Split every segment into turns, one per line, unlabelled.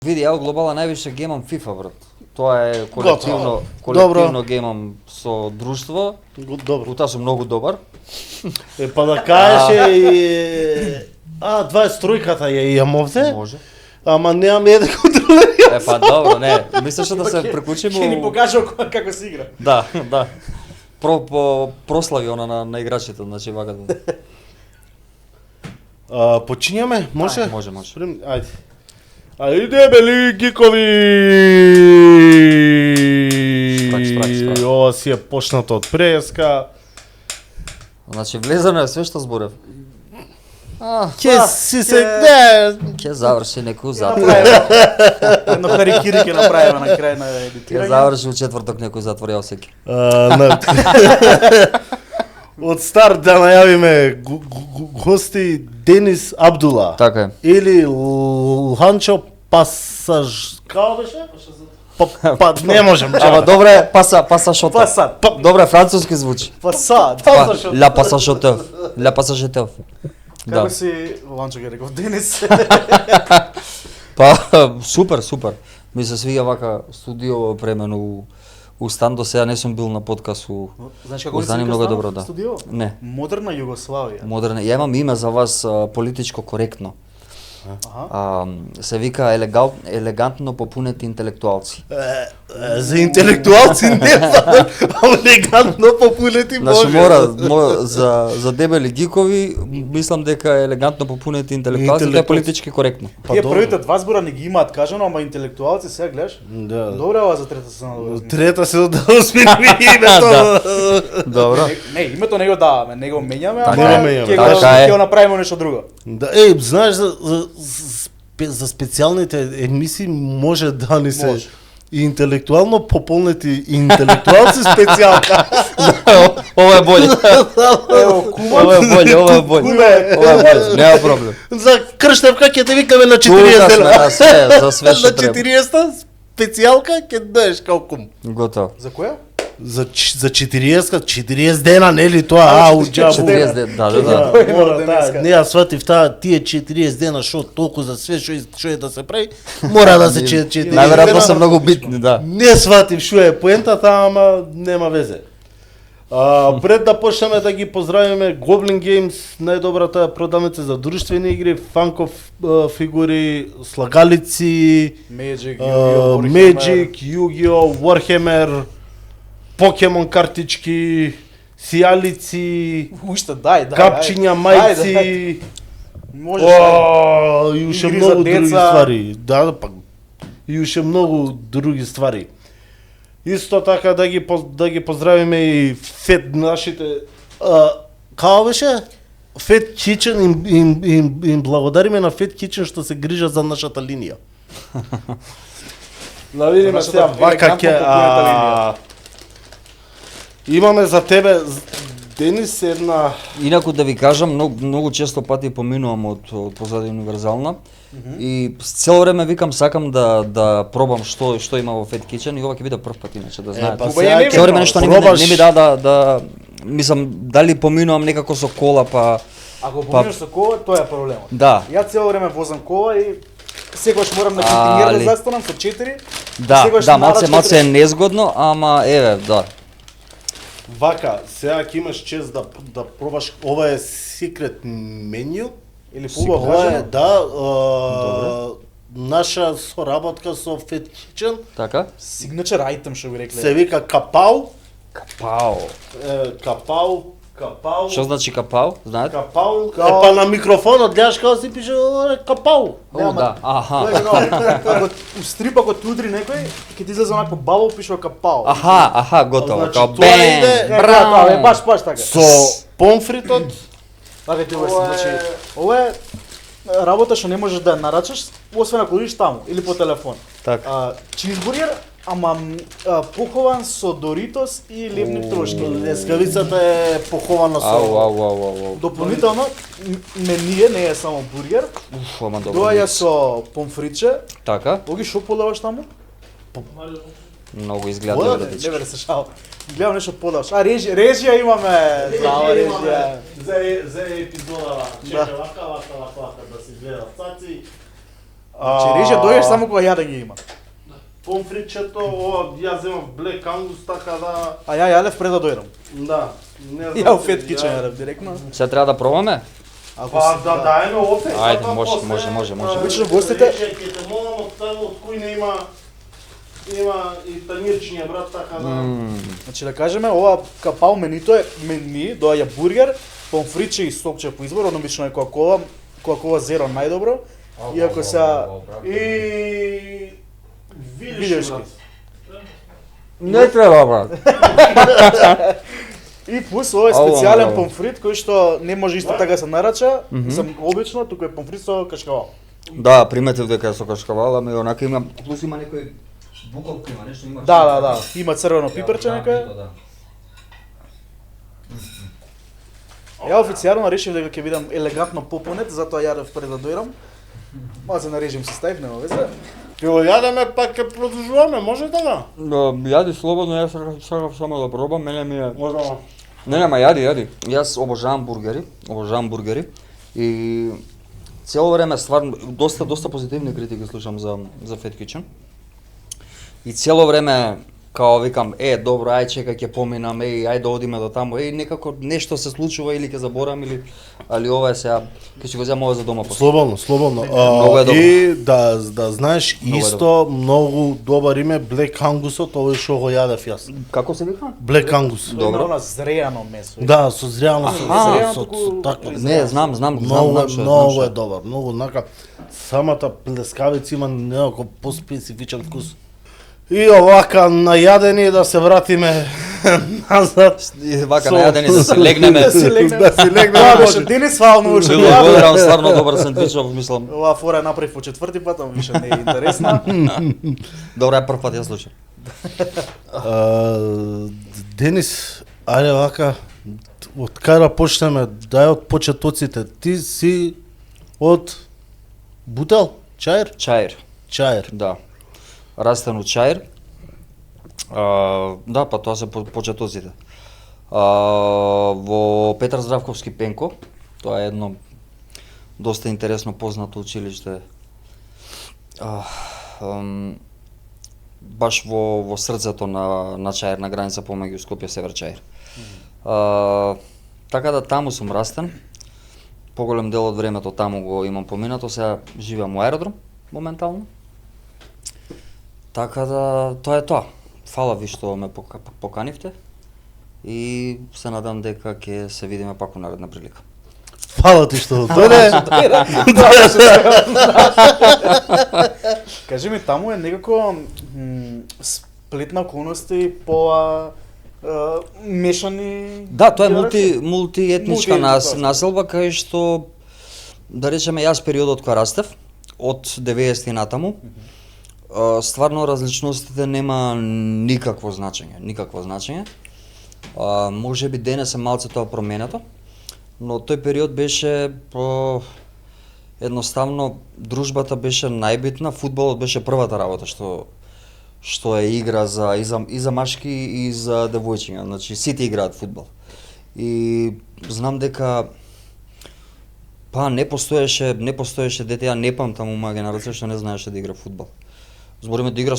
Види, ја глобала највише геймам FIFA, брат. Тоа е колективно геймам со друштво.
Добро.
Утаа сум многу добар.
Па да кажеш и 23-ката ја имам овде.
Може.
Ама немам еден контролер.
Па добро, не. Мислеше да се прекучиме.
Ќе ни покажа како се игра.
Да. Прослави она на играчите, значи вака.
Почињаме? Може?
Може.
Ајде. Ајде бели гикови!
Штрак.
Ова си е почнато од преска.
Значи влезено е све што зборев.
Ќе си се
Ќе заврши некој затвор.
Едно харикири ќе направиме на крај на едитирање.
Ќе заврши у четврток некој затвор, ја осеќа.
Од старт да најавиме гости Денис Абдула.
Така е.
Или Лханчо Пасаж... Као беше? Па не можем.
Ама добре, пасашото.
Пасат.
Добре, француски звучи.
Пасат.
Ла пасашото. Ла пасажето.
Како си, Ланчо ќе реков, Денис?
Па супер. Ми се свиѓа вака студио премено у стан, до сега не сум бил на подкаст у...
Знаеш како
Стани многу добро, да.
Студио?
Не.
Модерна Југославија.
Модерна. Ја имам име за вас политичко коректно.
Аха.
Се вика елегантно попунети интелектуалци.
За интелектуалци не знам, елегантно попунети може.
Значи мора за дебели гикови, мислам дека елегантно попунети интелектуалци, тоа е политички коректно.
Тие првите два збора не ги имаат кажано, ама интелектуалци сега гледаш.
Да.
Добре, ова за трета сезона да
Трета се да смени името.
Добро.
Не, името не го даваме, не го менјаме,
Така
ама
е.
ќе го направиме нешто друго.
Да, знаеш за специјалните емисии може да ни се
Може.
интелектуално пополнети интелектуалци специјалка. Ова е боле.
Ево, кума.
Ова е боле, ова е боле. Ова е боле, нема проблем.
За крштевка ќе те викаме на 40 дена.
За све што
На
треба.
40 специјалка ќе доеш као кум.
Готово.
За која?
За 40 дена, нели тоа, уџабу.
40 дена, да.
Мора таа, не ја сватив таа, тие 40 дена што толку за све што е да се прави, мора да се 40 дена.
Најверојатно се многу битни, да.
Не сватив што е поентата, ама нема везе. Пред да почнеме да ги поздравиме Goblin Games, најдобрата продавница за друштвени игри, фанков фигури, слагалици, Magic, Yu-Gi-Oh, Warhammer, Покемон картички, сијалици,
Уште дај.
капчиња, мајци.
Можеш.
И уште
игри
многу
за
други
деца.
ствари. Да, па. И уште многу други ствари. Исто така да ги поздравиме и Фет нашите као беше? Фет Kitchen им благодариме на Фет Kitchen што се грижат за нашата линија. Да видиме сега вака ќе имаме за тебе Денис една.
Инаку да ви кажам, многу често пати поминувам од позади универзална и цело време викам сакам да пробам што има во Fat Kitchen и ова ќе биде прв пат иначе да знаете. Цело време нешто не ми да мислам дали поминувам некако со кола па
Ако поминуваш со кола, тоа е проблемот.
да.
Ја цело време возам кола и секогаш морам на контингер да застанам со 4.
Да, малце е незгодно, ама еве, да.
Вака, сега ќе имаш чест да пробаш, ова е секрет меню
Или побаво кажано?
Да, наша соработка со Fat Kitchen
Така?
Signature item што би рекле.
се вика капау.
Капао.
Капау.
Што значи капао? Знаете?
Капау. Па на микрофонот гледаш како се пише капау.
О, да. Аха.
Ако у стрип ако ти удри некој, ќе ти излезе онако бабл пишува капао.
Аха, готово.
Значи,
Као
тоа иде-
бем.
Браво, баш така.
Со помфритот.
Така ти значи, ова е работа што не можеш да ја нарачаш, освен ако одиш таму или по телефон.
Така.
Чизбургер, ама похован со Доритос и лебни трошки.
Лескавицата е похована со
Ау.
Дополнително, мение не е само бургер,
Уф, ама добро.
доаѓа со помфриче.
Така,
Оги шо подаваш таму?
многу изгледа
Оде,
добро.
Не бе се шал. Гледам нешто подаваш. Режија имаме. Здраво режија.
за епизода. Чека, вака да се гледа цаци.
Значи режија дојдеш само кога јаде ги има.
Помфричето, јас земав Black Angus, така да...
А ја јадев пред да дојдам.
Да. Не знам.
Ја у Fat Kitchen јадев директно.
Се треба да пробаме?
Ако
Па да дајме опет.
Ајде, може.
Обично гостите-
Ќе те молам од таму од кој не има и танирчиња брат, така да.
Значи да кажеме, ова капал менито е мени, доаѓа бургер, помфриче и сопче по избор, обично е Кока-Кола Zero најдобро. Иако сега
И видиш
Видешки.
брат.
Не треба, брат.
И плюс ова е
Ало,
специјален
ало.
помфрит кој што не може исто така се нарача, мислам обично, туку е помфрит со кашкавал.
Да, приметив дека е со кашкавал, ами онака има, плюс има некој буковка, има нешто, има.
Да, има црвено пиперче некој.
Да.
Ја официјално решив дека ќе бидам елегантно попунет, затоа јадев пред да дојдам. Малце на режим се ставив, нема везе.
Ќе го јадеме, пак ќе продолжуваме, може така?
Јади слободно, јас сакав само да пробам, мене ми е...
Може да.
Не, ма јади. Јас обожавам бургери и цело време стварно доста позитивни критики слушам за Fat Kitchen. И цело време као викам, добро, ај чекај ќе поминам, ај да одиме до таму, некако нешто се случува или ќе заборам али ова е сега ќе си го земам ова за дома после.
Слободно.
Многу е добро.
И да знаеш,
Многу е
исто многу добар име Black Angusот, ова што го јадев јас.
Како се вика?
Black Angus.
Добро.
Она зреано месо.
Да, со зрелно
Аха.
со такво.
Не, знам
Многу
што е.
е добар, многу нака самата плескавица има некако поспецифичен вкус. И овака најадени да се вратиме назад.
И вака најадени да се легнеме.
Да си легнеме.
Тоа беше Денис Фалнович.
Било благодарам, стварно добар сендвичов, мислам.
Ова фора ја направив по 4-ти пат, ама више не е интересна.
Добро, е прв пат ја слушам.
Денис, ајде вака, од кај да почнеме, дај од почетоците. Ти си од Бутел, Чаир? Чаир.
Да. Растен у Чаир. Да, па тоа се почетоците. Во Петар Здравковски Пенко, тоа е едно доста интересно познато училиште. Баш во срцето на Чаир, на граница помеѓу Скопје и Север Чаир. Така да таму сум растен. Поголем дел од времето таму го имам поминато, сега живеам во аеродром моментално. Така да тоа е тоа. Фала ви што ме поканивте и се надам дека ќе се видиме пак во наредна прилика.
Фала ти што дојде.
Кажи ми, таму е некако сплет на околности по мешани.
Да, тоа е мултиетничка
Мултиетничка.
населба кај што да речеме јас периодот кога растев од 90-ти натаму. Стварно различностите нема никакво значење. Може би денес е малце тоа променето, но тој период беше едноставно дружбата беше најбитна, фудбалот беше првата работа што е игра и за машки и за девојчиња, значи сите играат фудбал. И знам дека не постоеше дете, ја не памтам у моја генерација што не знаеше да игра фудбал. Збориме да игра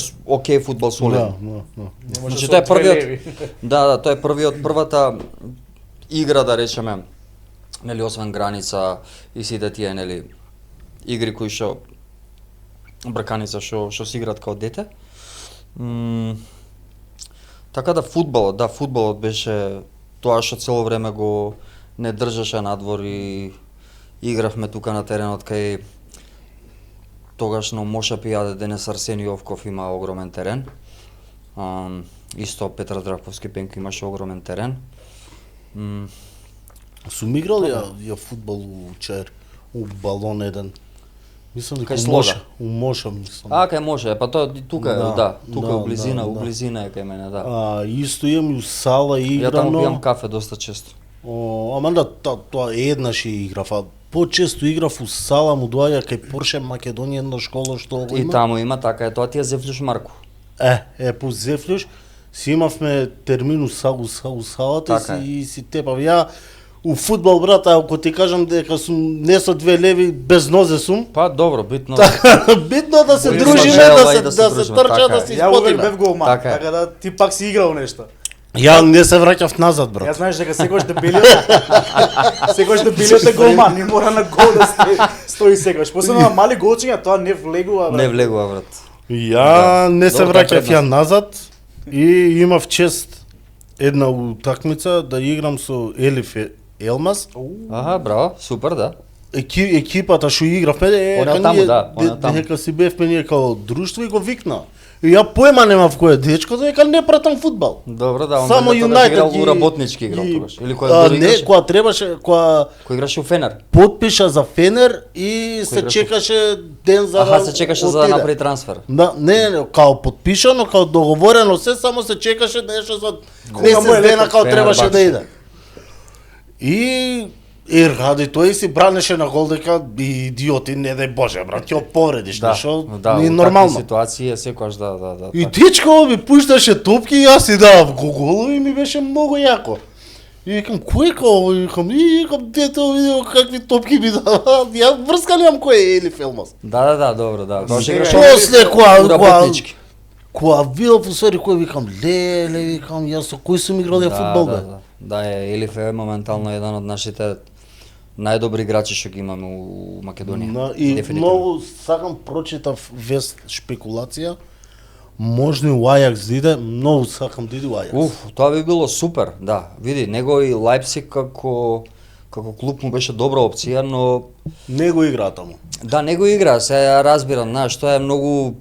фудбал солидно. Значи тоа е првиот. Тоа е првата игра, да речеме, нели освен граница и сите тие нели игри кои што брканица што се играат као дете. Така да фудбалот беше тоа што цело време го не држеше надвор и игравме тука на теренот кај тогашно Мошапи јаде, денес Арсени Овков има огромен терен. Исто Петар Здравковски Пенко имаше огромен терен.
Сум играл ја фудбал у Чаир, у балон еден. Мислам дека
Кај Слога.
у Моша мислам.
Кај може, па тоа тука е, тука у близина
да.
е кај мене, да.
Исто имам и у сала играно.
Ја таму пијам кафе доста често.
Ама да, тоа еднаш играв, а почесто играв у сала, му доаѓа кај Порше Македонија една школа што го
И
има.
таму има, така е, тоа ти е Зефлюш Марко.
По Зефлюш си имавме термин у салата
Така
и си тепав. Ја У фудбал, брат, ако ти кажам дека сум не со 2 леви, без нозе сум.
Па добро, битно.
Битно да се
Бои
дружиме,
се
да
да
се
се дружиме,
трча,
така
да
е.
се
Ја увек
испотиме.
бев голман,
Така е.
така да ти пак си играл нешто.
Ја не се враќав назад,
Ја
брат.
знаеш дека секогаш дебелиот е голман, не мора на гол да стои секогаш. Посебно на мали голчиња тоа не влегува, брат.
Не влегува, брат.
Ја
Да.
не се
Добра
враќав ја
предност.
назад и имав чест една утакмица да играм со Елиф Елмас.
Аха, браво, супер, да.
Екипата што игравме,
Он е од таму, да, он е од таму.
дека си бевме ние као друштво и го викна. И ја поема немав кој е дечкото, дека не пратам фудбал.
Добро, да, он
Само
тогаш
Юнајтед
играл
ги
у работнички играл тогаш. Или кој
а,
дори
не,
играше?
која требаше, која
Кој играше у Фенер.
потпиша за Фенер и се
играше?
чекаше ден за
Аха, се чекаше за да
отиде.
направи трансфер.
Да, не, као потпишано, као договорено се, само се чекаше нешто за месец
му е
дена
лепо,
као требаше да
Фенербахче.
иде. И ради тој си бранеше на гол дека идиоти, не дај Боже, брат, ќе повредиш нешто,
да,
не е
у
нормално.
такви ситуации е секогаш да.
И
така.
дечко ми пушташе топки и јас си давав голови и ми беше многу јако. И викам, кој као? И викам, дето видео какви топки ми дава. Ја врска немам кој е Елиф Елмас.
Да, добро, да. Тоа што играше
После
у
која
работнички.
Која видов усвари кој викам, леле, викам, јас со кој сум играл ја фудбал бе.
Да, Елиф е моментално еден од нашите најдобри играчи што ги имаме у Македонија.
И
Дефинитивно.
многу сакам прочитав вест шпекулација. Можни у Ајакс да иде, многу сакам да иде у Ајакс.
Тоа би било супер, да. Види, него и Лајпциг како клуб му беше добра опција, но
Не го играа таму.
да, не го игра, се ја разбирам, знаеш, тоа е многу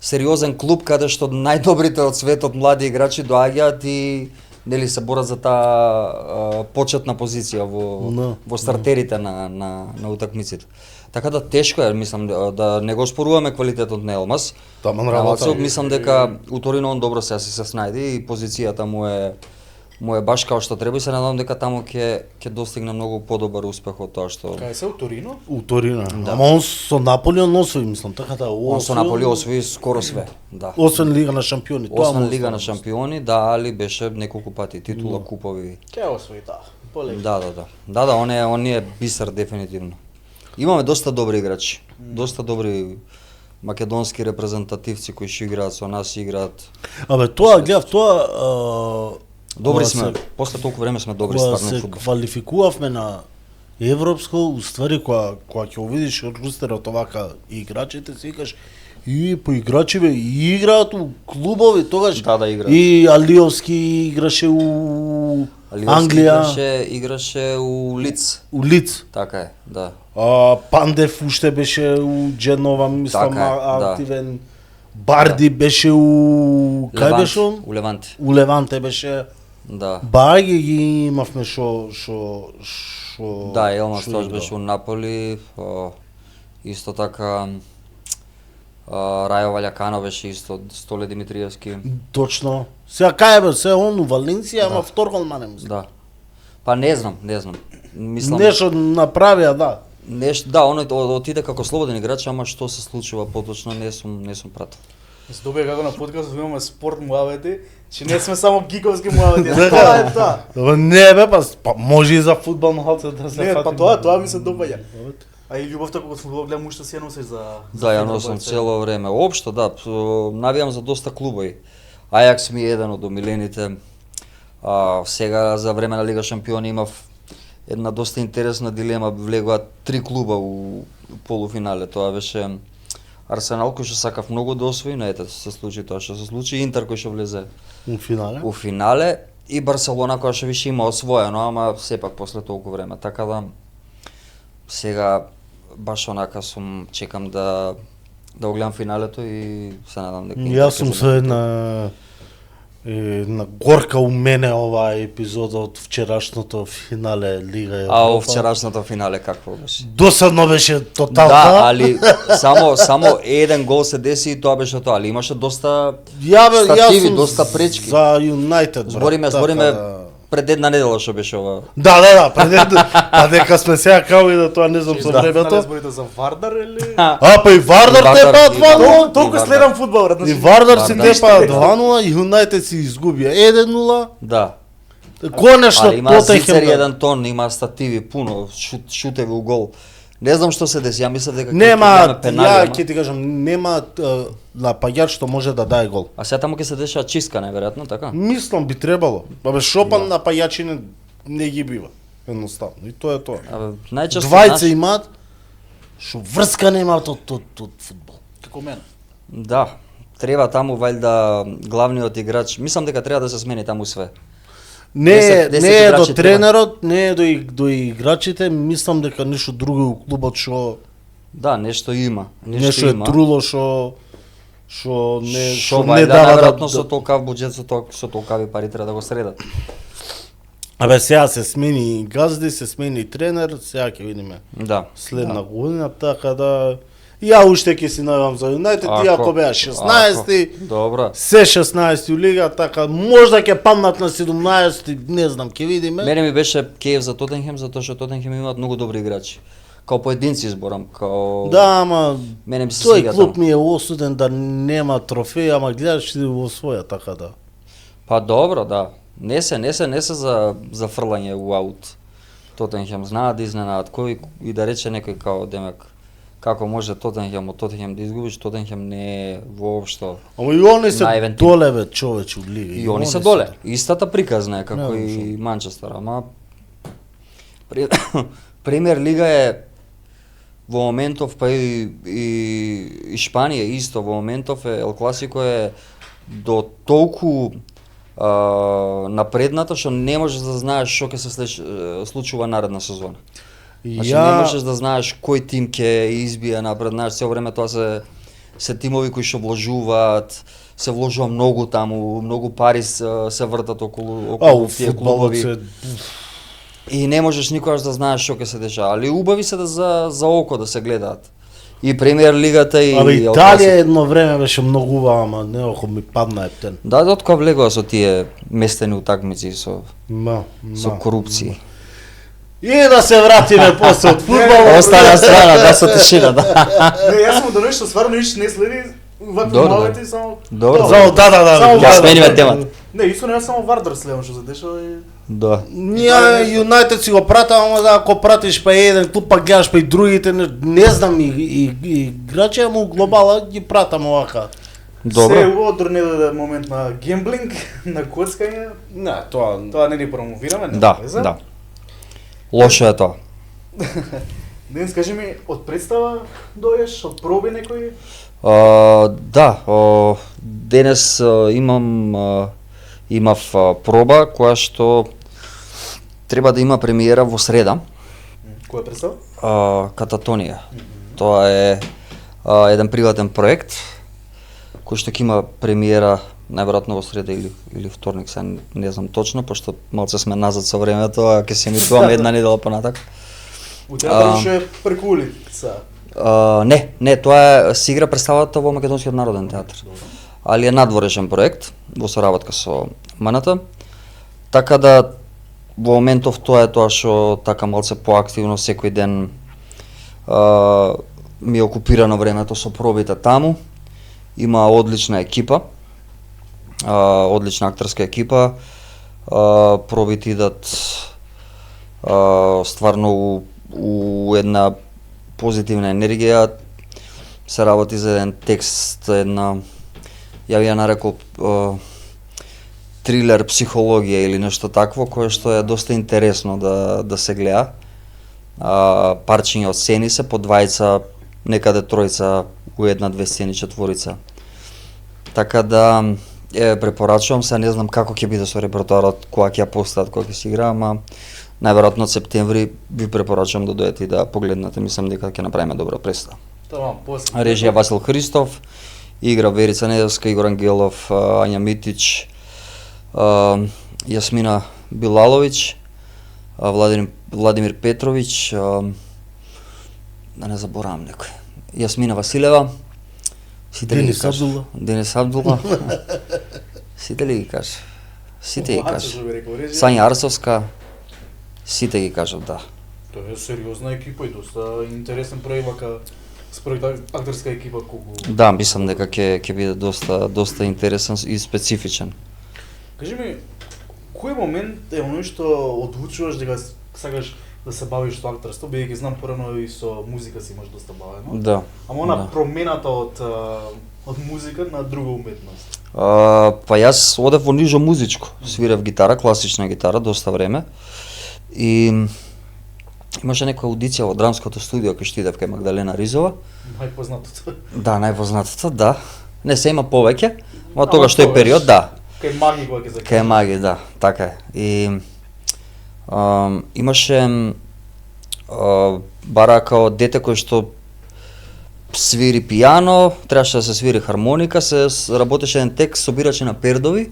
сериозен клуб каде што најдобрите од светот млади играчи доаѓаат и нели се борат за таа почетна позиција во стартерите на утакмиците. Така да тешко е, мислам да не го споруваме квалитетот на Елмас.
Таман работа.
Мислам дека у Торино он добро се снајде и позицијата му е баш као што треба и се надевам дека таму ќе достигне многу подобар успех од тоа што
Кај се у Торино?
У Торино. Ама он со Наполи он освои, мислам, така да.
он со Наполи освои скоро све, да.
Освен Лига на шампиони. тоа
Освен
му
Лига на
остана.
шампиони, да, али беше неколку пати титула, купови.
Ќе освои таа. Полесно.
Да, он е бисер дефинитивно. Имаме доста добри играчи, доста добри македонски репрезентативци кои што играат со нас, играат.
Абе, тоа, гледав, тоа...
Добри
кога
сме,
се-
после толку време сме добри
кога
стварно
се
фудбал.
квалификувавме на европско, уствари кога ќе увидиш рустерот овака и играчите, си викаш и по играчи бе, и играат у клубови тогаш.
Да, играат.
И Алиовски играше у
Алиовски
Англија,
играше у Лиц.
у Лиц.
Така е, да.
Пандев уште беше у Дженова, мислам,
Така е, да.
активен. Барди беше у... Кај
Леванте,
беше он?
у Леванте.
У Леванте беше.
Да.
Баги ги имавме шо
Да, Елмас
шо
тоаш
играл.
беше у Наполи, исто така Рајо Валјакано беше исто, Столе Димитриевски.
Точно. Сега кај бе, се он у Валенција, ама втор голман мислам.
Да. Па не знам. Мислам
Нешто направија, да.
да, он отиде како слободен играч, ама што се случува поточно не сум пратил.
Се добија како на подкаст имаме спорт муавети, че не сме само гиковски муавети.
Така.
Тоа е тоа.
Ама не бе, па може и за фудбал малце да се
Не,
фати.
па тоа ми се допаѓа. А и љубовта кога сме го гледам уште си ја носиш за
Да, ја носам цело време. Општо, да, навијам за доста клубови. Ајакс ми е еден од омилените. Сега за време на Лига шампиони имав една доста интересна дилема, влегоа 3 клуба у полуфинале. Тоа беше Арсенал кој што сакав многу да освои, но ете се случи тоа што се случи, Интер кој што влезе
У финале.
у финале и Барселона која што више има освоено, ама сепак после толку време. Така да сега баш онака чекам да го гледам финалето и се надам дека Интер
Јас
ќе
сум
земе
со една горка у мене оваа епизода од вчерашното финале Лига Европа.
А вчерашното финале какво беше?
Досадно беше тотално.
Да, али само еден гол се деси и тоа беше тоа, али имаше доста
Јас
стативи,
сум
доста пречки.
За Юнајтед.
Збориме пред една недела што беше ова.
Да, па дека сме сега као и да тоа не знам со времето.
Зборите за Вардар или
Па и Вардар тепа 2-0.
толку следам фудбал брат.
И Вардар си
Вардар.
тепа 2-0, Юнајтед си изгубија 1-0.
Да.
Конечно
Али има зицери
Тотенхем.
еден тон, има стативи пуно, шутеви у гол. Не знам што се деси, ја мислев дека
Нема,
ќе пенали,
ја
ама-
ќе ти кажам, нема напаѓач што може да даде гол.
А сега таму ќе се дешава чистка, најверојатно, така?
Мислам би требало. Абе Шопан напаѓачи не ги бива. Едноставно. И тоа е тоа.
Абе, најчесто
Двајца имаат што врска немаат од фудбал.
Како мене.
Да, треба таму вајда главниот играч. Мислам дека треба да се смени таму све.
Не,
Десет
не е до
играчи
тренерот, не е до играчите, мислам дека нешто друго е у клубот што
Да, нешто има.
нешто е
има.
труло што не
Што
не
вајда
дава
најверојатно со толкав буџет, со толкави пари треба да го средат.
Абе сега се смени газди, се смени тренер, сега ќе видиме
Да.
следна година, така да ја уште ќе си најавам за Юнајтед, иако беа 16-ти,
Добро.
се 16-ти у лига, така можда ќе паднат на 17-ти, не знам, ќе видиме.
Мене ми беше кејф за Тотенхем затоа што Тотенхем имаат многу добри играчи. Као поединци зборам, као
Да, ама
мене ми се
тој
свига
клуб
таму.
ми е осуден да нема трофеи, ама гледаш ли во своја, така да.
Па добро, да. Не се за фрлање у аут. Тотенхем знаат да изненадат кој и да рече некој као демек како може Тотенхем да изгубиш, Тотенхем не е воопшто.
Ама и они се
Највен тим.
доле бе човече у лига.
И они се доле. Истата приказна е како и Манчестер, ама Премиер лига е во моментов, па и Шпанија исто во моментов е Ел Класико е до толку напредната што не можеш да знаеш што ќе се случува наредна сезона. Значи не можеш да знаеш кој тим ќе избие напред, знаеш, се време тоа се тимови кои што вложуваат, се вложува многу таму, многу пари се вртат околу тие клубови. И не можеш никогаш да знаеш што ќе се дешава, али убави се да за око да се гледаат. И Премиер лигата и
Абе Италија едно време беше многу убава, ама неохо ми падна ептен.
Да, откога влегува со тие местени утакмици со корупција.
И да се вратиме после од фудбал.
Остана страна, да со тишина, да.
Не, јас сум до нешто стварно ништо не следи вакви
Добро,
малети само.
Добро.
Да.
Ја смениме темата.
Не, исто не само Вардар следам што се дешава и
Да.
Ние Юнајтед си го пратам, ама да ако пратиш па еден клуб, па гледаш па и другите, не знам и играчи, ама у глобала ги пратам овака.
Добро.
се убаво дори не даде момент на гемблинг, на коцкање.
Не,
Тоа не ни промовираме, не
Да, да. Лошо е тоа.
Денес кажи ми, од представа дојдеш, од проби некој?
Да, денес имав проба која што треба да има премиера во среда.
Која представа?
Кататонија. Тоа е еден приватен проект кој што ќе има премиера најверојатно во среда или вторник, се не знам точно, пошто малце сме назад со времето, а ќе се емитуваме една недела понатак.
У театар што е преку улица.
Не, тоа се игра представата во Македонскиот народен театар. Али е надворешен проект во соработка со МНТ. Така да во моментов тоа е тоа што така малце поактивно секој ден ми е окупирано времето со пробите таму. Има одлична екипа, одлична актерска екипа. Пробите идат стварно у една позитивна енергија, се работи за еден текст, една, ја би ја нарекол трилер психологија или нешто такво, кое што е доста интересно да се гледа. Парчиња од сцени се по двајца, некаде тројца, у една-две сцени, четворица. Така да препорачувам се, не знам како ќе биде со репертоарот, кога ќе ја постават, кога ќе се игра, ама најверојатно од септември ви препорачувам да дојдете и да погледнете, мислам дека ќе направиме добра представа.
Тамам, после.
Режија Васил Христов, игра Верица Недевска, Игор Ангелов, Ања Митич, Јасмина Билаловиќ, Владимир Петровиќ, да не заборавам некој, Јасмина Василева, Денис Абдула, сите ли ги кажа? Сите ги кажа. Сања Арсовска, сите ги кажав, да.
Тоа е сериозна екипа и доста интересен проект според актерска екипа колку.
Да, мислам дека ќе биде доста интересен и специфичен.
Кажи ми, кој момент е оној што одлучуваш дека сакаш да се бавиш со актерство, бидејќи знам порано и со музика си имаш доста бавено.
Да.
Ама она промената од музика на друга уметност.
Па јас одев во нижо музичко, свирев гитара, класична гитара доста време. И имаше некоја аудиција во драмското студио кај што идев кај Магдалена Ризова.
Најпознатото.
Да, најпознатото, да. Не се има повеќе, но тогаш тој период, да.
Кај Маги кога ќе закажеш.
Кај Маги, да, така е. И имаше бара као дете кој што свири пијано, требаше да се свири хармоника, се работеше еден текст собирачи на пердови.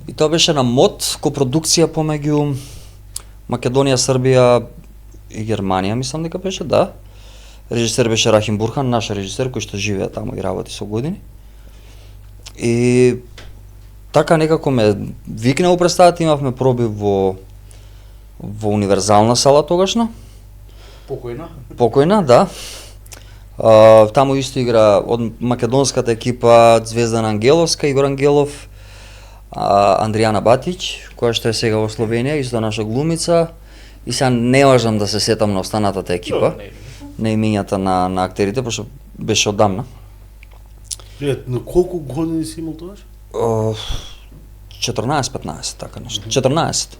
И тоа беше на МОД, копродукција помеѓу Македонија, Србија и Германија, мислам дека беше, да. Режисер беше Рахим Бурхан, наш режисер кој што живее таму и работи со години. И така некако ме викна во представата, имавме проби во универзална сала тогашна. Покојна, да. Таму исто игра од македонската екипа Звездан Ангеловска, Игор Ангелов, Андријана Батич, која што е сега во Словенија, исто наша глумица. И сега не можам да се сетам на останатата екипа, на имињата на актерите, пошто беше одамна.
На колку години си имал тогаш?
14-15, така нешто. 14.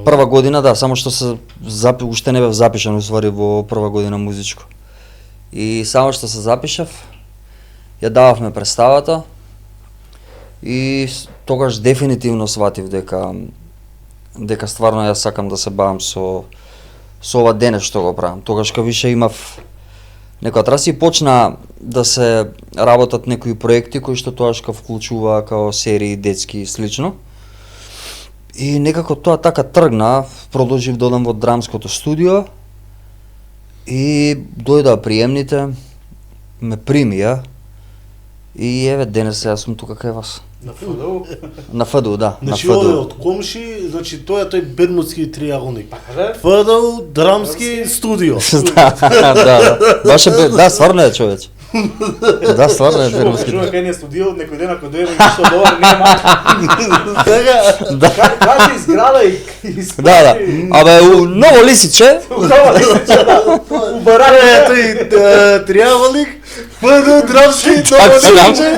Прва година, да, само што се уште не бев запишан уствари во прва година музичко. И само што се запишав, ја дававме представата и тогаш дефинитивно сватив дека стварно јас сакам да се бавам со ова денес што го правам. Тогаш кога више имав некоја траси и почна да се работат некои проекти кои што тоаш вклучува као серии детски и слично. И некако тоа така тргна, продолжив да одам во драмското студио и дојдоа приемните, ме примија и еве денес јас сум тука кај вас.
На ФДУ?
На ФДУ, да.
Значи,
на ФДУ.
од комши, значи тој Бермудски триаголник.
Така
ФДУ, драмски студио.
Да. Баше да, стварно е човече. Да, стварно е Бермудски.
Чува кај не студио, некој ден ако дојде ништо добар нема.
Така.
Каже изграда и
Да. Абе, ново лисиче.
У барака
Тој триаголник, ФДУ, драмски, ново лисиче.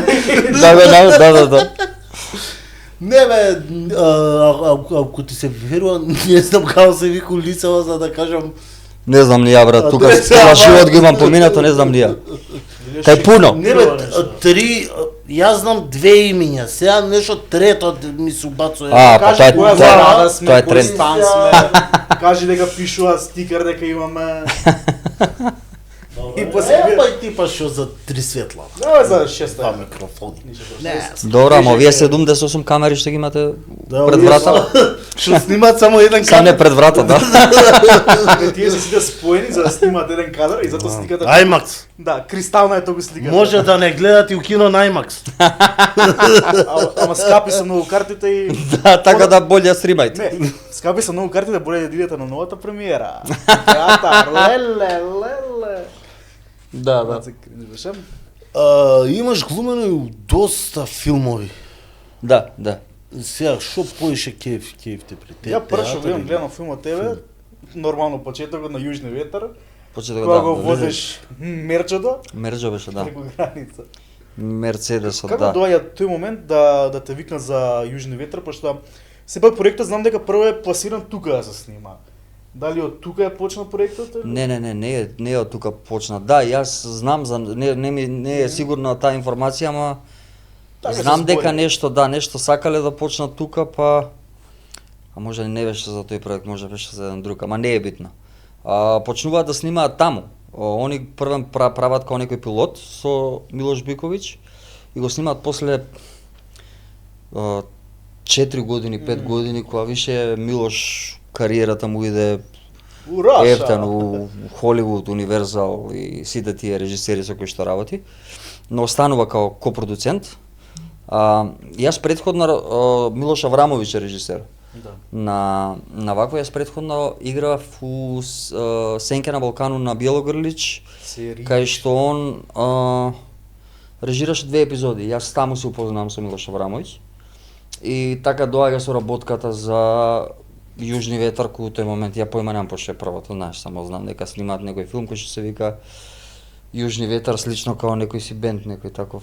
Да.
Не бе, ако ти се верува, не знам како се вика улицава за да кажам.
Не знам ни ја брат, тука цела живот ги имам поминато, не знам ни ја. Кај пуно.
Не бе, јас знам две имиња, сега нешто трето ми се убацува.
Па тоа е тренд.
Кажи дека пишува стикер дека имаме.
И после типа што за три светла.
Да, за 6
Два микрофони. Не.
Добро, ама овие 78 камери што ги имате пред врата?
Што снимаат само еден
Само не пред врата, да.
Тие се сите споени за да снимаат еден кадар и затоа сликата.
IMAX.
Да, кристална е тоа сликата.
Може да не гледате у кино на IMAX.
Ама скапи се многу картите и
Да, така да боле снимајте.
не, скапи се многу картите, боле да идете на новата премиера. Театар, леле.
Да.
Се кринжваше.
Имаш глумено и у доста филмови.
Да.
Сега, што поише кеф те при те?
Ја пршо време гледам филм од тебе, нормално почетокот на Јужни ветер,
Почетокот
кога
да.
го возиш мерчето
Мерџо беше, да.
преку граница.
Мерцедесот,
Како
да.
доаѓа тој момент да те викна за Јужни ветер, пошто сепак проектот знам дека прво е пласиран тука да се снима. Дали од тука е почна проектот или?
Не е од тука почна. Да, јас знам за не е сигурна таа информација, ама
Така се
знам дека
збори.
нешто сакале да почнат тука, па а може не беше за тој проект, може беше за еден друг, ама не е битно. Почнуваат да снимаат таму. Они првен прават као некој пилот со Милош Биковиќ и го снимаат после 4 години, 5 години, кога више Милош кариерата му иде ефтено у Холивуд, Универзал и сите тие режисери со кои што работи, но останува као копродуцент. Јас претходно Милош Аврамовиќ е режисер.
Да.
На вакво јас претходно играв у Сенке на Балкану на Бјелогрлич, кај што он режираше 2 епизоди. Јас таму се упознавам со Милош Аврамовиќ. И така доаѓа со работката за Јужни ветар, кој тој момент ја појма немам пошто е првото, знаеш, само знам дека снимаат некој филм кој што се вика Јужни ветар, слично као некој си бенд, некој таков.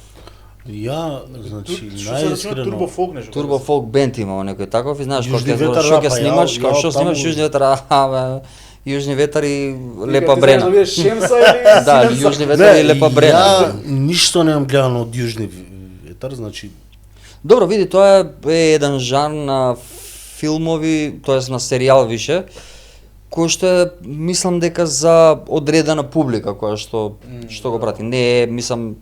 Ја, значи,
Што се рече турбо фолк нешто.
Турбо фолк бенд имало некој таков и знаеш
Јужни
кога
ветар,
што ќе
па,
снимаш,
ја
као што
таму-
снимаш Јужни ветар, Јужни ветар и Лепа
Ти
Брена.
знаеш да бидеш Шемса или
Да,
Силенса?
Јужни ветар и Лепа Брена.
Ја ништо немам гледано од Јужни ветар, значи
Добро, види, тоа е еден жанр на филмови, тоест на серијал више, кој што е, мислам дека за одредена публика која што го прати. Не е, мислам,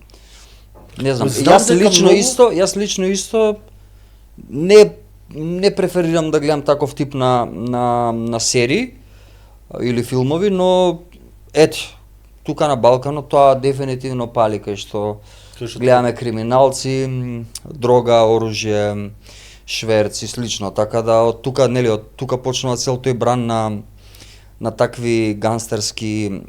не знам,
Знам дека
јас лично исто не преферирам да гледам таков тип на серии или филмови, но ето, тука на Балканот тоа дефинитивно пали кај што гледаме криминалци, дрога, оружје, шверци, слично, така да од тука, нели, од тука почнува цел тој бран на такви ганстерски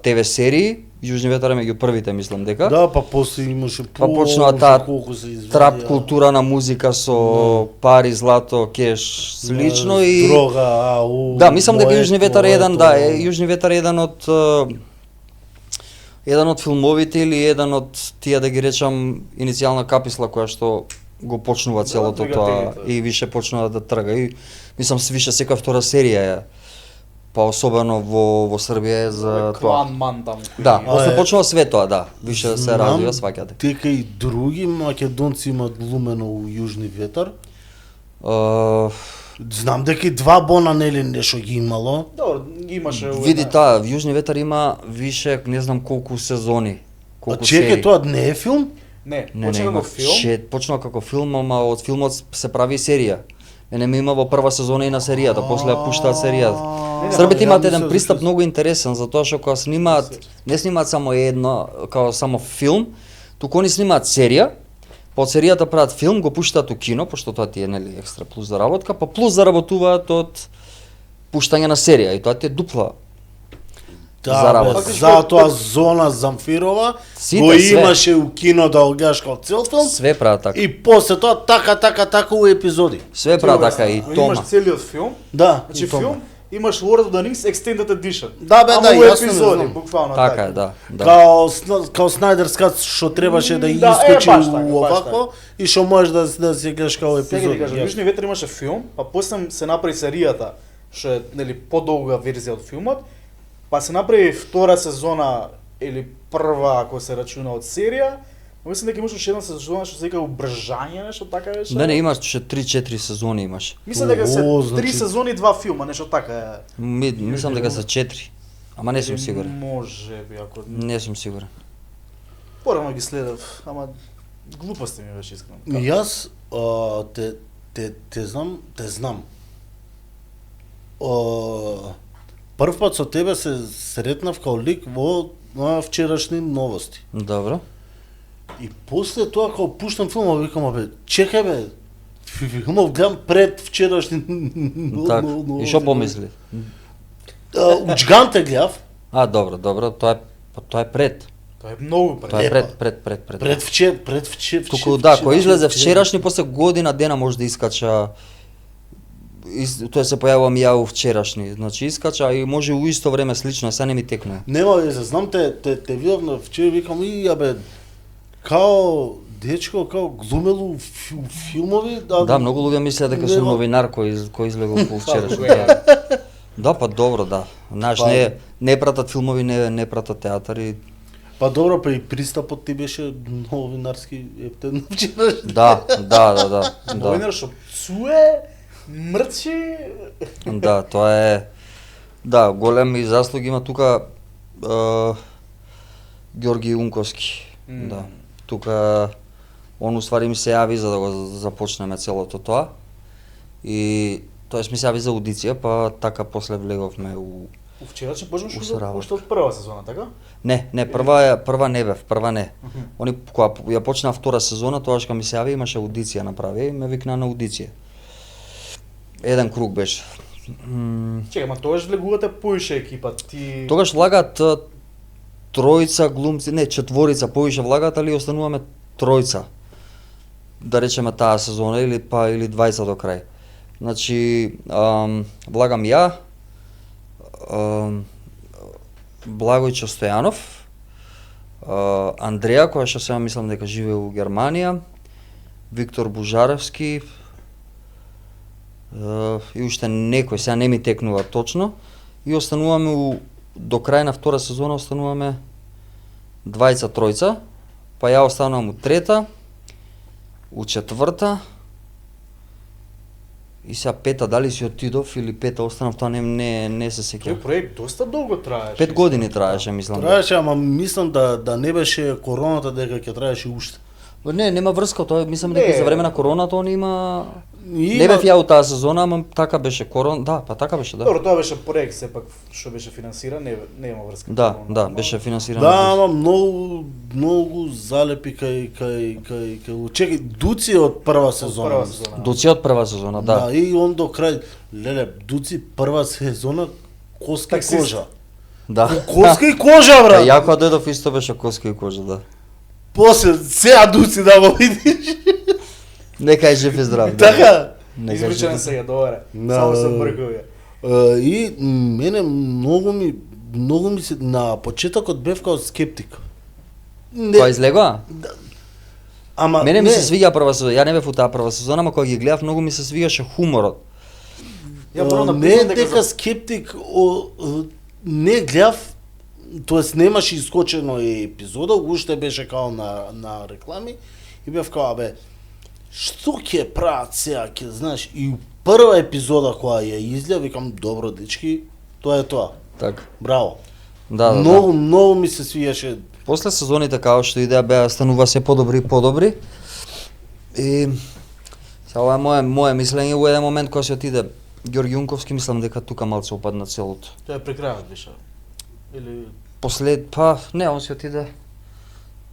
ТВ серии. Јужни ветар е меѓу првите, мислам дека.
да, па после имаше
Па почнува таа
колку се извадија.
трап култура на музика со пари, злато, кеш, слично и
дрога, ау.
да, мислам дека
моето,
Јужни ветар е еден,
ето.
да, Јужни ветар е еден од филмовите или еден од тие, да ги речам, иницијална каписла која што го почнува целото тоа
двигателите.
и више почнува да трга и мислам више секоја втора серија е, па особено во Србија е за тоа.
Клан ман таму. кој
Да,
е.
после
е,
почнува све тоа, да, више се
Знам
развива, сваќате.
дека и други македонци имаат глумено у Јужни ветар. Знам дека и два бона нели нешто ги имало.
Добро, имаше
Види таа, Јужни ветар има више, не знам колку сезони,
А
колку
чекај,
серии.
тоа не е филм?
Не,
Не,
почна
има
како филм.
почнува како филм, ама од филмот се прави серија. Мене ми има во прва сезона и на серијата, после ја пуштаат серијата.
Не,
Србите
ја
имаат
мислев
еден
дека
пристап
се-
многу интересен, затоа што кога снимаат, не снимаат само едно, као само филм, туку они снимаат серија, па од серијата прават филм, го пуштаат у кино, пошто тоа ти е нели екстра плюс заработка, па плюс заработуваат од пуштање на серија и тоа ти е дупла.
Да,
Заработка.
бе, затоа Зона Замфирова
Сите,
го
све.
имаше у кино да го гледаш као цел филм
Све прават така.
и после тоа така у епизоди.
Све прават така и Тома.
Имаш целиот филм.
Да,
Значи
и Тома.
филм, имаш Lord of the Rings Extended Edition.
Да, бе,
Ама
да,
у
јасно ми
епизоди,
знам.
буквално
Така е, да. Да.
Као Снайдерс кат што требаше да
Да,
искочи
баш така,
у
баш
овако и што можеш да се гледаш као
Сега ти
епизоди.
кажам,
Јасно.
Јужни ветар имаше филм, па после се направи серијата, што е нели подолга верзија од филмот, па се направи втора сезона или прва ако се рачуна од серија. Мислам дека имаше уште една сезона што се вика Убржање, нешто така беше.
Не, имаше 3-4 сезони имаш.
Мислам дека се
О,
3
значи-
сезони и 2 филма, нешто така е.
Мислам дека се 4. Ама не сум сигурен.
Може би ако
Не сум сигурен.
порано ги следев, ама глупости ми беше искрено.
Јас те знам. Прв пат со тебе се сретнав као лик во вчерашни новости.
Добро.
И после тоа кога пуштам филмов, викам, бе, чекај бе, филмов гледам пред вчерашни
Така.
новости.
И што помисли?
Учганте гледав,
Добро, тоа е пред.
Тоа е многу пред.
Тоа е
Епа.
пред.
пред вчера.
Туку да, кој излезе вчерашни, после година дена може да искача тоа се појавувам ја у вчерашни, значи искача и може у исто време слично, сега не ми текнува.
Нема везе, знам те видов на вчера, викам, и јабе, као дечко, као глумелу филмови.
Да, многу луѓе мислеа дека сум
нема.
новинар кој излегол по вчерашни.
Тоа
Да, па добро, да. Знаеш,
Па-
не пратат филмови, не пратат театар и
Па добро, па и пристапот ти беше новинарски ептен вчера.
да.
Новинар што цуе, мрчи.
Да, тоа е. Да, големи заслуги има тука Ѓорги Унковски. Да. Тука он уствари ми се јави за да го започнеме целото тоа. И тоа ми се јави за аудиција, па така после влеговме у
Вчерашни почнаш
Усработка.
уште од прва сезона, така?
Не, прва не бев, прва не. Они кога ја почна втора сезона, тогаш кога ми се јави имаше аудиција направи и ме викна на аудиција. Еден круг беше.
Чекај, ма тогаш влегувате поише екипа, ти...
Тогаш влагаат тројца глумци, не, четворица, повише влагаат, али остануваме тројца. да речеме таа сезона или 20 до крај. Значи, влагам ја, Благојчо Стојанов, Андреја, која што сега мислам дека живее у Германија, Виктор Бужаревски, и уште некој, сега не ми текнува точно, и остануваме до крај на втора сезона остануваме двајца, тројца, па ја останувам у трета, у четврта, и сега пета, дали си отидов или пета останав, тоа не се сеќавам.
Тој проект доста долго траеше.
5 години траеше, мислам.
Траеше, ама мислам да не беше короната дека ќе траеше уште.
Не, нема врска, тоа мислам дека за време на короната он има
Има-
Не бев ја у таа сезона, ама така беше корон, да, па така беше, да.
Добро, тоа беше проект сепак што беше финансиран, не има врска.
Да, беше финансирано.
Да, ама многу залепи кај чекај Дуци од прва сезона.
Прва сезона.
Доци од прва сезона, да.
И он до крај, леле, Дуци прва сезона коска и
Таксист.
кожа.
Да.
Коска и кожа, брат.
Ја кога дојдов исто беше коска и кожа, да.
После сега Дуци да го видиш.
Нека е жив и здрав. Да.
Така.
Нека е
Изврчен
жив.
се добре.
Да,
Само се
да.
бркува.
И мене многу ми се на почетокот бев као скептик. Не,
Кој излегоа?
ама
Мене ми
не,
се свиѓа прва сезона. Ја не бев у таа прва сезона, ама кога ги гледав многу ми се свигаше хуморот.
Ја морам да
не
признам дека
дека скептик не гледав, тоест немаше искочено епизода, уште беше као на реклами и бев као абе што ќе прават сега, ќе знаеш, и прва епизода која ја излеа, викам добро дечки, тоа е тоа.
Така.
Браво.
Да, да,
Многу ми се свиеше.
После сезоните као што идеа беа станува се подобри и подобри. И сега ова е моje мислење во еден момент кога се отиде Ѓорги Јунковски, мислам дека тука малце опадна целото.
тоа е при крајот беше. Или
Не, он се отиде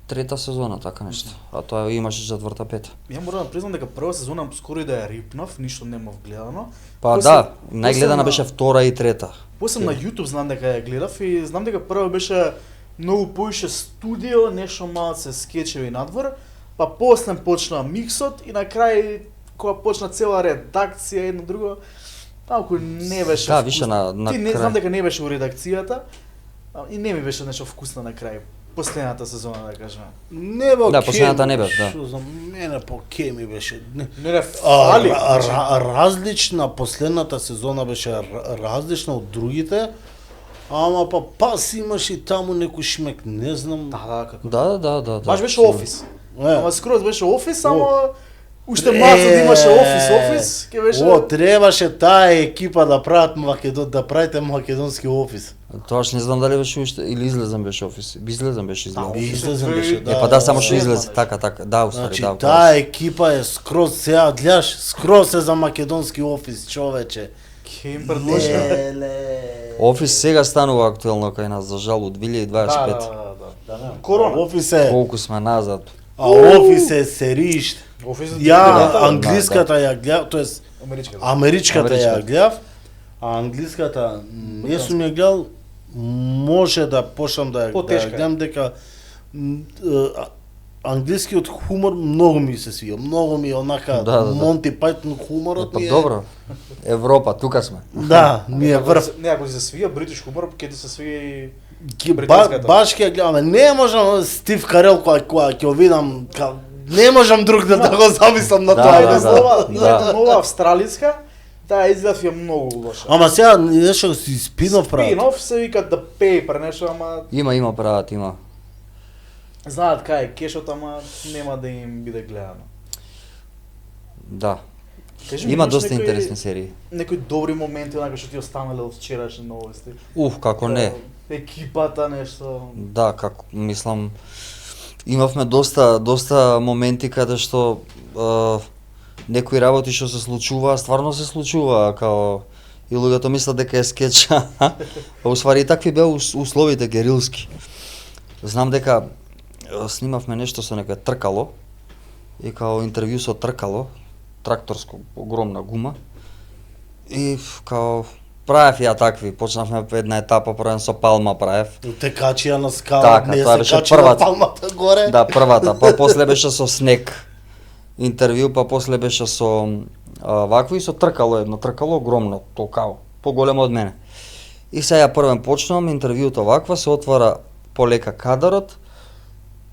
трета сезона, така нешто. А тоа имаше четврта, пета.
ја морам да признам дека прва сезона скоро и да ја рипнав, ништо немав гледано.
Па
После-
да,
после
најгледана
на-
беше втора и трета.
После на YouTube знам дека ја гледав и знам дека прва беше многу поише студио, нешто малце скечеви надвор, па после почна миксот и на крај кога почна цела редакција едно друго, малку не беше.
Да,
вкусно.
више на
Ти не
крај.
знам дека не беше у редакцијата и не ми беше нешто вкусно на крај. Последната сезона да кажам.
Не бе,
Да,
ке
последната
ми,
не бев, да.
Што за мене по ке ми беше.
Не фали.
Различна, последната сезона беше различна од другите, ама пас имаш и таму некој шмек, не знам.
Да, како.
Да.
Баш беше офис.
Е.
Ама скроз беше офис, само уште малку да имаше офис, ќе беше.
Требаше таа екипа да прават да правите македонски офис.
Тоаш не знам дали беше уште или излезен беше офис. Излезен беше излезен.
Да,
Излезен беше, да.
Па да, само што
да.
излезе, така, да, уствари,
Значи,
да.
таа екипа е скроз, сега гледаш, скроз е за македонски офис, човече.
Ќе им предложи.
Офис сега станува актуелно кај нас, за жал, од 2025.
Да. Корона.
Офис е,
Колку сме назад.
а офис е серииште.
Офис
Ја
Да,
англиската ја гледав, тоест
Америчка.
америчката ја
Америчката.
гледав, а англиската не сум ја гледал, може да почнам да ја
Потешка е.
гледам дека англискиот хумор многу ми се свија, многу ми е онака
Да.
Монти Пајтон хуморот
Па
ми е.
добро. Европа, тука сме.
Да, ми е врв.
Не, ако ти се свија бритиш хумор, ќе ти се свија и
Баш ќе ја гледам, ама не можам Стив Карел кога ќе го видам, не можам друг да го замислам на
Да,
тоа.
да,
едноставно.
да.
нова австралиска, таа изглед е многу лоша.
Ама сега нешто си спинов прават.
Спинов се вика The Paper, нешто, ама
Има прават, има.
знаат кај е кешот, ама нема да им биде гледано.
Да.
Кажи ми,
Има
имаш
доста
некои-
интересни серии.
Некои добри моменти, онака што ти останале од вчерашни новости.
Како не.
Екипата, нешто.
Да, како мислам имавме доста моменти каде што некои работи што се случуваа, стварно се случуваа, као и луѓето мислат дека е скеч. А усвари такви беа условите герилски. Знам дека снимавме нешто со некој тркало и као интервју со тркало, тракторско огромна гума. И као правев ја такви, почнавме една етапа првен со палма правев.
Текачија на скала,
Така,
не
тоа
се
беше
качи на
првата.
палмата горе.
Да, првата, па после беше со снег. интервју, па после беше со вакво и со тркало, едно тркало огромно, толкаво, поголемо од мене. И сега првен почнувам интервјуто ваква, се отвара полека кадарот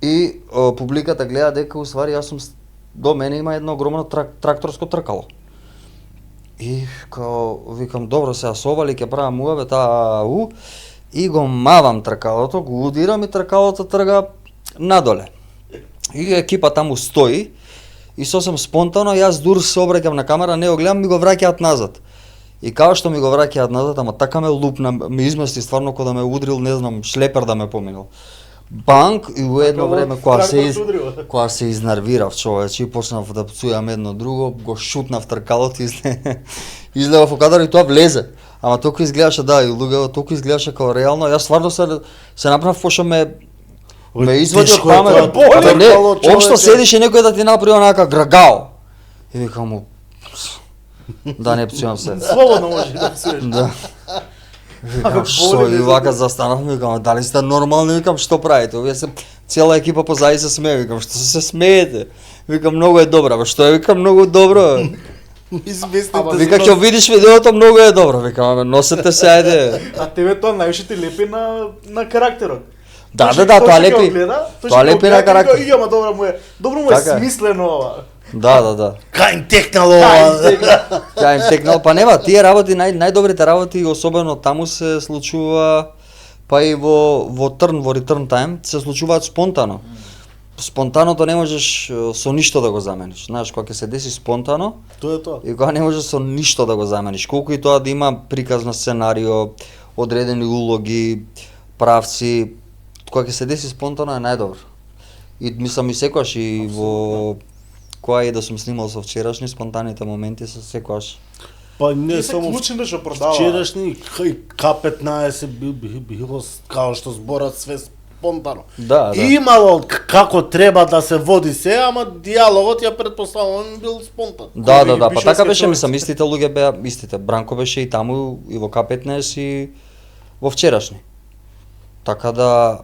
и публиката гледа дека уствари јас сум до мене има едно огромно тракторско тркало. И као викам добро сега со ова ли ќе правам муавет и го мавам тркалото, го удирам и тркалото трга надоле. И екипа таму стои и сосем спонтано јас дур се обраќам на камера, не го гледам, ми го враќаат назад. И као што ми го враќаат назад, ама така ме лупна, ме измести стварно кога да ме удрил, не знам, шлепер да ме поминал. Банк и во едно време кога се изнервирав човече и почнав да пцујам едно друго, го шутнав тркалото и излева во кадар и тоа влезе. Ама толку изгледаше и луѓето толку изгледаше како реално, јас стварно се направив пошто ме извади од памет. Не, општо седиш и некој да ти направи онака грагао. И викам му да не пцујам се.
Слободно може да пцуеш.
Да. Викам што и вака застанав, викам дали сте нормални, викам што правите? Овие се цела екипа позади се смее, викам што се смеете? Викам многу е добро, бе што е, викам многу добро. Вика ќе видиш видеото, многу е добро, викам носете се ајде.
А тебе тоа највише ти лепи на карактерот.
Да, тоа лепи. Тоа лепи на карактер.
И ама добро му е смислено ова.
Да.
Кај им текнало ова.
Кај им текнало, па нема, тие работи, најдобрите работи, особено таму се случува, па и во Return Time, се случуваат спонтано. Спонтаното не можеш со ништо да го замениш. Знаеш, кога ќе се деси спонтано,
тоа е тоа.
И кога не можеш со ништо да го замениш. Колку и тоа да има приказ на сценарио, одредени улоги, правци, кога ќе се деси спонтано е најдобро. И мислам и секогаш и во кога и да сум снимал со вчерашни спонтаните моменти се секогаш.
Па не само
клучен да што продава.
Вчерашни К15 било као што зборат све спонтано.
Да.
Имало како треба да се води се, ама диалогот ја претпоставувам бил спонтан.
Да, па така беше, мислам, истите луѓе беа истите. Бранко беше и таму и во К15 и во вчерашни. Така да,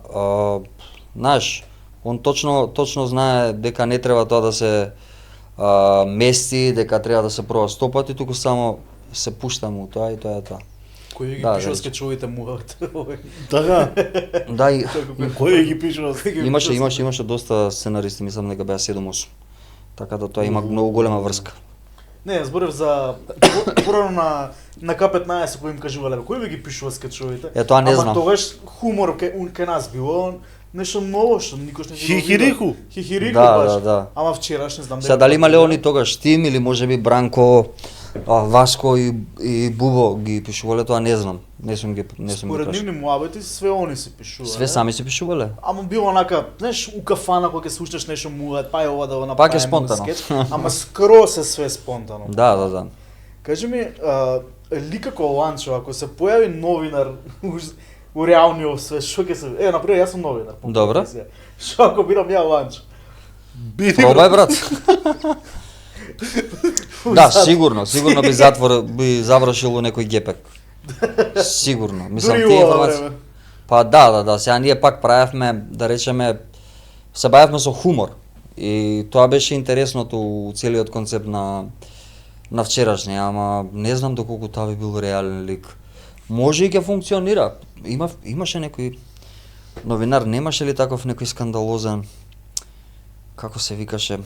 знаеш, он точно знае дека не треба тоа да се мести, дека треба да се проба 100 пати, туку само се пушта му тоа и тоа е тоа.
Кој ги пишува скечовите муавет?
Така.
Да, и
кој ги пишува?
имаше доста сценаристи, мислам дека беа 7-8. Така да тоа има многу голема врска.
Не, зборев за порано на К15 кој им кажувале, кој ви ги пишува скечовите?
Тоа не знам.
Ама тогаш хумор кај нас било нешто ново што никош не
Хихирику.
Хихирику
баш. Да.
Ама вчераш не знам
Сега дали има Леони тогаш тим или можеби Бранко, Васко и Бубо ги пишувале, тоа не знам. Не сум ги
Според нивни муабети све они се пишувале.
Све сами се пишувале.
Ама било онака, знаеш, у кафана кога ќе слушаш нешто муабет, па е ова да го направиме.
Пак е спонтано.
Скеч, ама скроз е све спонтано.
Да.
Кажи ми, лика како Ланчо, ако се појави новинар у реалниот свет, што ќе се... например, јас сум новинар.
Добро.
Што ако бидам ја Ланчо?
Пробај, брат. Да, сигурно би завршил у некој гепек. Сигурно. Мислам тие информации. Па да, сега ние пак правевме, да речеме, се бавевме со хумор. И тоа беше интересното у целиот концепт на вчерашни, ама не знам доколку тоа би бил реален лик. Може и ќе функционира. Имаше некој новинар, немаше ли таков некој скандалозен, како се викаше?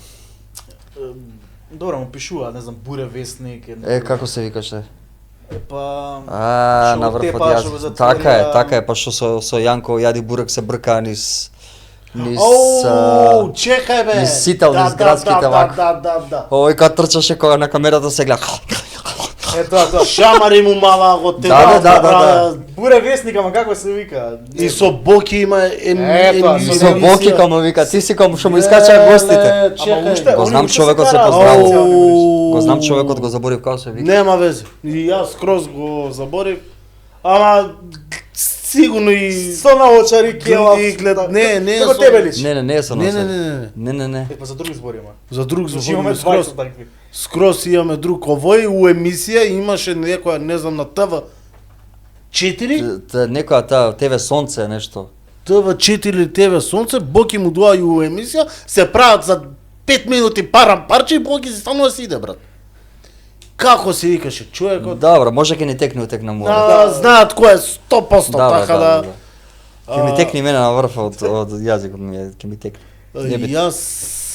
Добро, му пишува, не знам, Буре вестник.
Како се викаше?
Па...
на врв од јазик. Така е, па што со Јанко Јади Бурек се брка низ
чекај бе.
Низ сител, низ градските вака.
Да.
Овој кога трчаше кога на камерата се гледа.
Тоа.
Шамари му мала го те.
Да.
Буре вестник, ама како се вика?
И со Боки има
И со Боки кому вика, ти си кому што му искачаа гостите. Го знам човекот се поздравил. Го знам човекот, го заборив како се вика.
Нема везе. И јас скроз го заборив. Ама сигурно и
со наочари кела.
Не,
како тебе личи.
Не со нас.
Не.
Па за други зборима.
За друг
зборима
скроз. Скроз имаме друг. Овој у емисија имаше некоја, не знам, на ТВ 4?
Некоја ТВ Сонце нешто.
ТВ 4 или ТВ Сонце, Боки му доаѓа у емисија, се прават за 5 минути парам парче и Боги се станува си иде, брат. Како се викаше човекот?
Добро, може ќе ни текне утек на море.
Знаат кој е 100%, така да.
Ќе ми текне мене на врв од јазикот ми, ќе ми текне.
Јас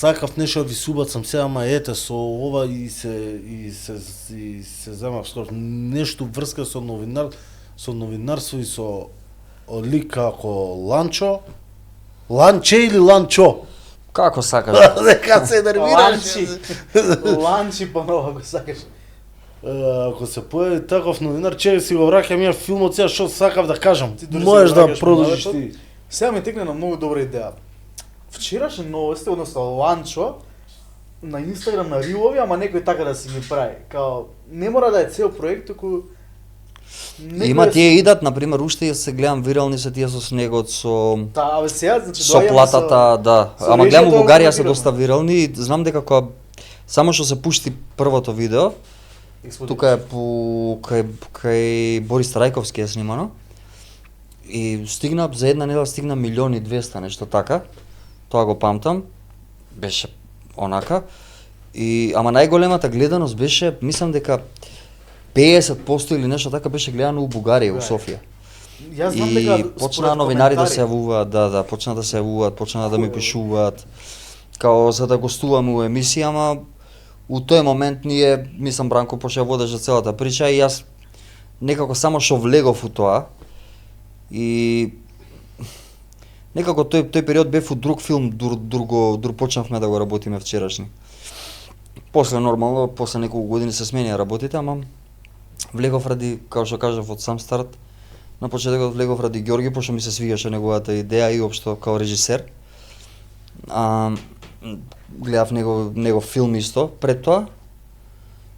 сакав нешто ви субацам сега, ама ете со ова и се земав скоро нешто врска со новинарство и со лик како Ланчо. Ланче или Ланчо?
Како сакаш?
Дека се нервираш.
Ланчи понова го сакаш.
Ако се појави таков новинар, че си го враќам ја филмот сега што сакав да кажам.
дори
Можеш
си
да
враќаш
продолжиш
понавето.
ти.
Сега ми текне на многу добра идеја. Вчерашни новости, односно Ланчо, на Инстаграм на рилови, ама некој така да си ги прави. Као, не мора да е цел проект, туку...
Има тие идат, на пример, уште ја се гледам вирални се тие со снегот, со
Абе сега, значи,
со
доаѓаме
платата, да.
со
Ама гледам у
режето,
Бугарија се
вирално.
доста вирални и знам дека кога само што се пушти првото видео, тука е кај Борис Трајковски е снимано. И стигна за една недела стигна 1.200.000 нешто така. Тоа го памтам. Беше онака. И ама најголемата гледаност беше, мислам дека 50% или нешто така беше гледано у Бугарија, у Софија.
Јас знам
И
дека
почнаа новинари да се јавуваат, почнаа да се јавуваат, почнаа да ми пишуваат као за да гостувам у емисија, ама у тој момент ние, мислам Бранко почна водеше целата прича и јас некако само што влегов у тоа и некако тој период бев у друг филм, друг почнавме да го работиме вчерашни. После нормално, после неколку години се сменија работите, ама влегов ради, како што кажав од сам старт, на почетокот влегов ради Ѓорги, пошто ми се свигаше неговата идеја и општо као режисер. Гледав негов филм исто пред тоа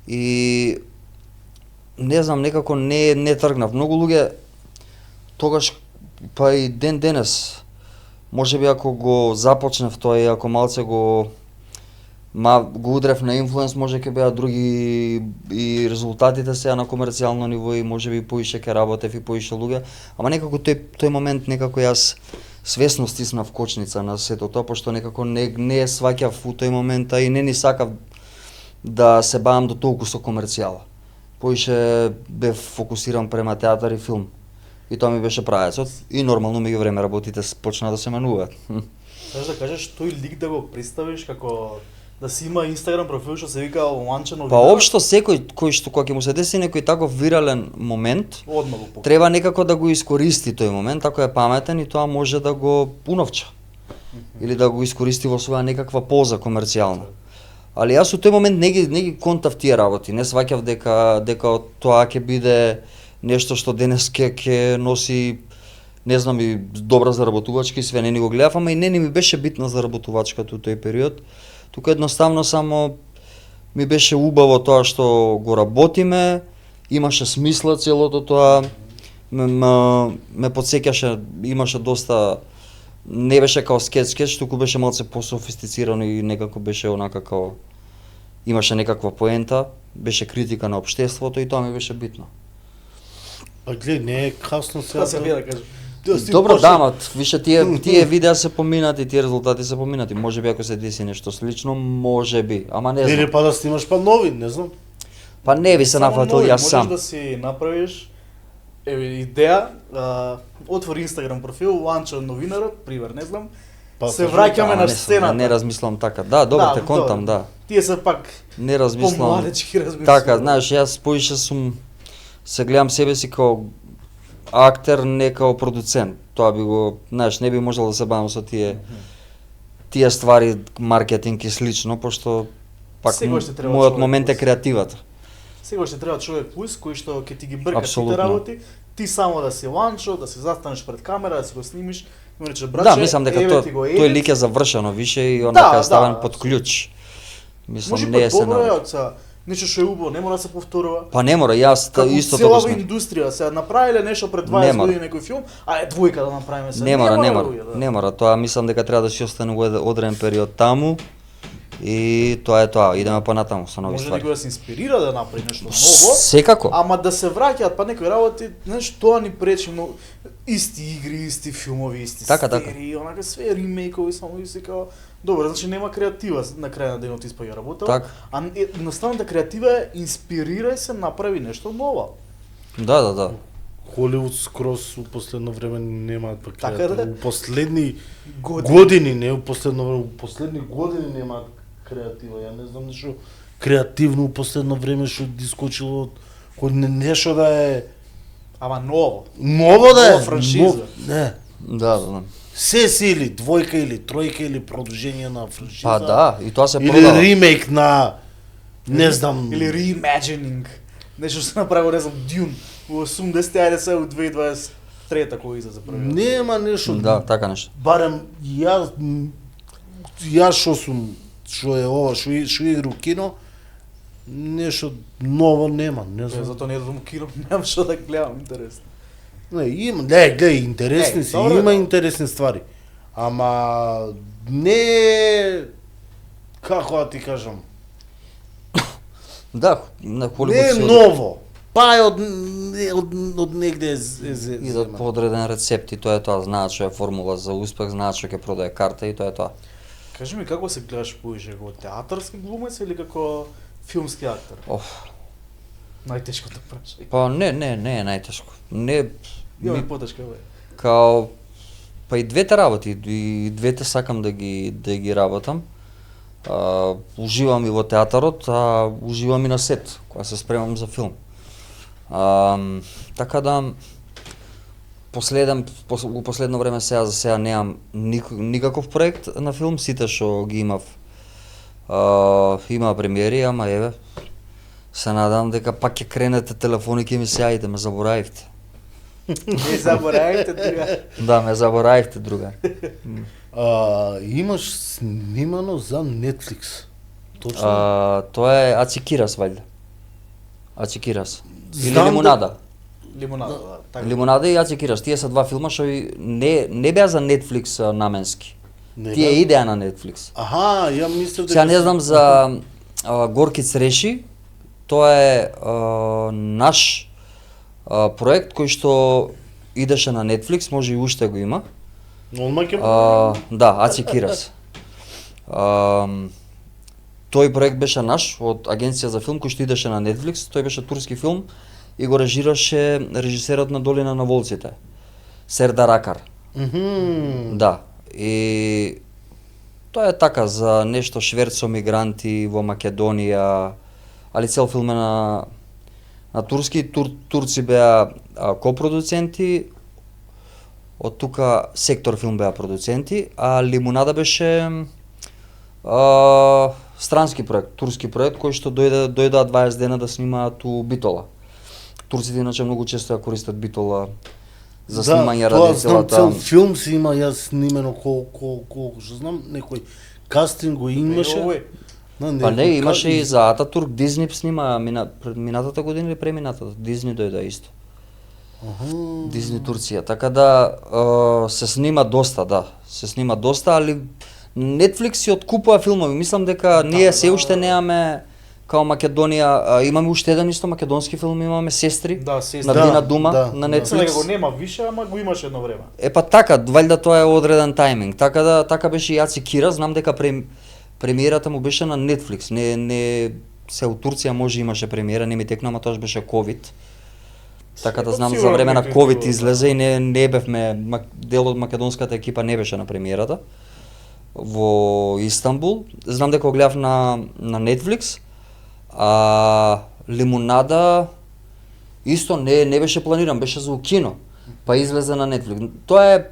и не знам, некако не тргнав. Многу луѓе тогаш, па и ден денес, можеби ако го започнав тоа и ако малце го удрев на инфлуенс, може ќе беа други и резултатите сега на комерцијално ниво и можеби поише ќе работев и поише луѓе, ама некако тој момент некако јас свесно стиснав кочница на сето тоа, пошто некако не сваќав у тој момент, а и не ни сакав да се бавам до толку со комерцијала. Поише бев фокусиран према театар и филм. И тоа ми беше правецот и нормално меѓу време работите почнаа да се менуваат.
Сакаш да кажеш тој лик да го представиш како да си има Инстаграм профил што се вика Ланчо новинар?
Па општо секој кој што кога ќе му се деси некој таков вирален момент,
Одма го покажа.
треба некако да го искористи тој момент, ако е паметен и тоа може да го уновча. Или да го искористи во своја некаква полза комерцијална. Али јас у тој момент не ги контав тие работи, не сваќав дека тоа ќе биде нешто што денес ќе носи, не знам, и добра заработувачка и све, не ни го гледав, ама и не ми беше битна заработувачката у тој период. Тука едноставно само ми беше убаво тоа што го работиме, имаше смисла целото тоа, ме подсеќаше, имаше доста, не беше као скеч, туку беше малце пософистицирано и некако беше онака као, имаше некаква поента, беше критика на општеството и тоа ми беше битно.
Па гледај, не е касно сега.
Тоа се да кажам.
Добро, да, ама више тие видеа се поминати, тие резултати се поминати. Можеби ако се деси нешто слично, можеби, ама не знам.
Или па да снимаш па нови, не знам.
Па не би се нафатил јас сам.
Можеш да си направиш идеја, отвори Инстаграм профил, Ланчо новинарот, пример, не знам.
Па,
се
кажи,
враќаме на
Не
сцената.
размислам така. Да, добро, те контам, да.
Тие се пак
Не размислам.
помладечки размислувам.
Така, знаеш, јас поише сум се гледам себе си као актер, не као продуцент. Тоа би го, знаеш, не би можел да се бавам со тие ствари, маркетинг и слично, пошто пак
Секогаш ти треба
мојот
човек
момент е
плюс.
креативата.
Сега ще треба човек плюс кој што ќе ти ги брка
Апсолутно.
сите работи, ти само да си Ланчо, да се застанеш пред камера, да си го снимиш, и му речеш браче,
Да, мислам дека
еве ти го
тој
едит.
лик е завршено више и онака е ставен
да,
под клjuč. Мислам,
Може
не е
па
се
добро е,
на...
од сега, нешто што е убаво, не мора да се повторува.
Па не мора, јас
Како
исто
целава
тоа.
индустрија, сега направиле нешто пред
Не
20
мора.
години некој филм, а е двојка да направиме сега.
Не мора,
луѓе, да.
не мора. Тоа мислам дека треба да си остане во одреден период таму И тоа е тоа, идеме понатаму со нови
Може
ствари.
некој да се инспирира да направи нешто ново.
Секако.
Ама да се враќаат па некои работи, знаеш, тоа ни пречи многу. Исти игри, исти филмови, исти
Така.
серии, онака све ремейкови, само и се као добро, значи нема креатива на крај на денот испаѓа работа.
Така.
А едноставната креатива е инспирирај се, направи нешто ново.
Да.
Холивуд скрос у последно време немаат па
Така
креатива.
да.
У последни
Години.
години, не у последно време, у последни години немаат креатива. Ја не знам нешто креативно у последно време што дискочило од нешто да е
Ама ново.
ново да е.
Нова франшиза.
Не.
Да.
Се си или двојка или тројка или продолжение на франшиза.
Па да, и тоа се
Или
продава.
ремейк на не знам.
Или reimagining. Нешто што се направи, не знам, Dune во 80-те, ајде се у 2023 кој излезе први.
Нема нешто.
Да, така нешто.
Барем јас што е ова, што игру кино, нешто ново нема, не знам.
Затоа не идам у кино, немам што да гледам, интересно.
Не, има, гледај, интересни се,
добро,
има
да.
интересни ствари. Ама не како да ти кажам,
Да, на Холивуд
не е
се
ново. Па е од негде
идат по одреден рецепт и тоа е тоа, знаат што е формула за успех, знаат што ќе продае карта и тоа е тоа.
Кажи ми како се гледаш поише, како театарски глумец или како филмски актер?
Оф,
Најтешко да прашај.
па не е најтешко. Не
Ја
ми,
потешко бе.
као па и двете работи, и двете сакам да ги работам. Уживам и во театарот, а уживам и на сет, кога се спремам за филм. Така да во последно време за сега немам никаков проект на филм, сите што ги имав има премиери, ама еве се надам дека пак ќе кренете телефони, ќе ми се јајте, ме заборавивте.
Не заборавајте друга.
Да, ме заборавивте, другар.
Имаш снимано за Netflix. Точно?
Тоа е Ацикирас, валјда. Ацикирас. Или
Знам
Лимунада.
Лимонада, да. Така.
Лимунада и Ацикирас. Тие се два филма што не беа за Netflix наменски.
Не
Тие
беа?
идеа на Netflix.
Аха, ја мислев дека
Сега не знам за Горкиц реши. Тоа е наш проект кој што идеше на Netflix, може и уште го има.
Одма ќе
Да, Ацикирас. Тој проект беше наш од агенција за филм кој што идеше на Netflix. Тој беше турски филм и го режираше режисерот на Долина на волците, Сердар Акар. Да. И тоа е така за нешто шверц со мигранти во Македонија, али цел филм е на турски. Турци беа копродуценти, од тука Сектор филм беа продуценти, а Лимунада беше странски проект, турски проект кој што дојдоа 20 дена да снимаат у Битола. Турците иначе многу често ја користат Битола за снимање ради целата.
Цел филм си има, јас снимено колку што знам, некој кастинг го имаше.
Па не, имаше и за Ататурк, Дизни снима минатата година или преминатата, Дизни дојде исто. Дизни Турција, така да се снима доста, да, се снима доста, али Netflix си откупува филмови, мислам дека ние се уште немаме као Македонија, имаме уште еден исто македонски филм, имаме Сестри,
Да, Сестри.
на Дина Дума,
да,
на
да.
Мислам дека го
Netflix.
нема више, ама го имаше едно време.
Па така, валјда тоа е одреден тајминг, така беше и Ацикира, знам дека премиерата му беше на Netflix, не се у Турција може имаше премиера, не ми текна, ама тоа беше COVID. Така да знам за време на COVID излезе и не бевме, дел од македонската екипа не беше на премиерата во Истанбул. Знам дека го гледав на Netflix. Лимунада исто не беше планиран, беше за кино, па излезе на Netflix. Тоа е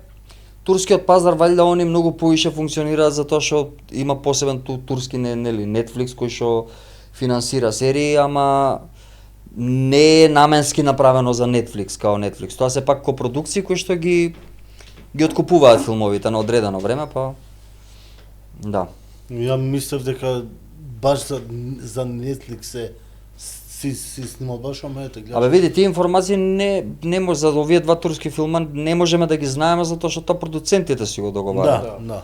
турскиот пазар, валјда они многу поише функционираат затоа што има посебен турски нели Netflix кој што финансира серии, ама не е наменски направено за Netflix као Netflix. Тоа се пак копродукции кои што ги откупуваат филмовите на одредено време, па да.
Ја мислев дека баш за Netflix си снимал баш, ама ете гледаш.
Абе види, тие информации не може за овие два турски филма не можеме да ги знаеме затоа што тоа продуцентите си го договарат.
Да.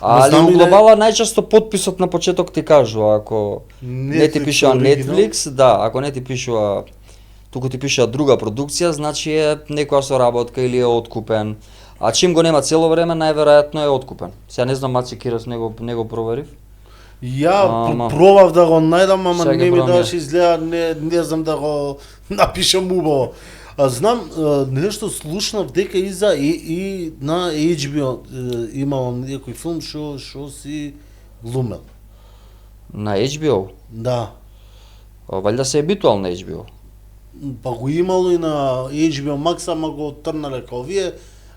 Али
знам
у
и да-
глобала најчесто подписот на почеток ти кажува ако не ти
Netflix
пишува
оригинал.
Netflix, да, ако не ти пишува туку ти пишува друга продукција, значи е некоја соработка или е откупен. А чим го нема цело време, најверојатно е откупен. Сега не знам Маци Кирас не го проверив.
Ја
Ама.
пробав да го најдам, ама
Сега
не ми
пробам ја.
даше изгледа, не знам да го напишам убаво. А знам нешто слушнав дека и за и на HBO имало некој филм што си глумел.
На HBO.
Да.
Валјда се ебитуал на HBO.
Па го имало и на HBO Max, ама го трнале као вие.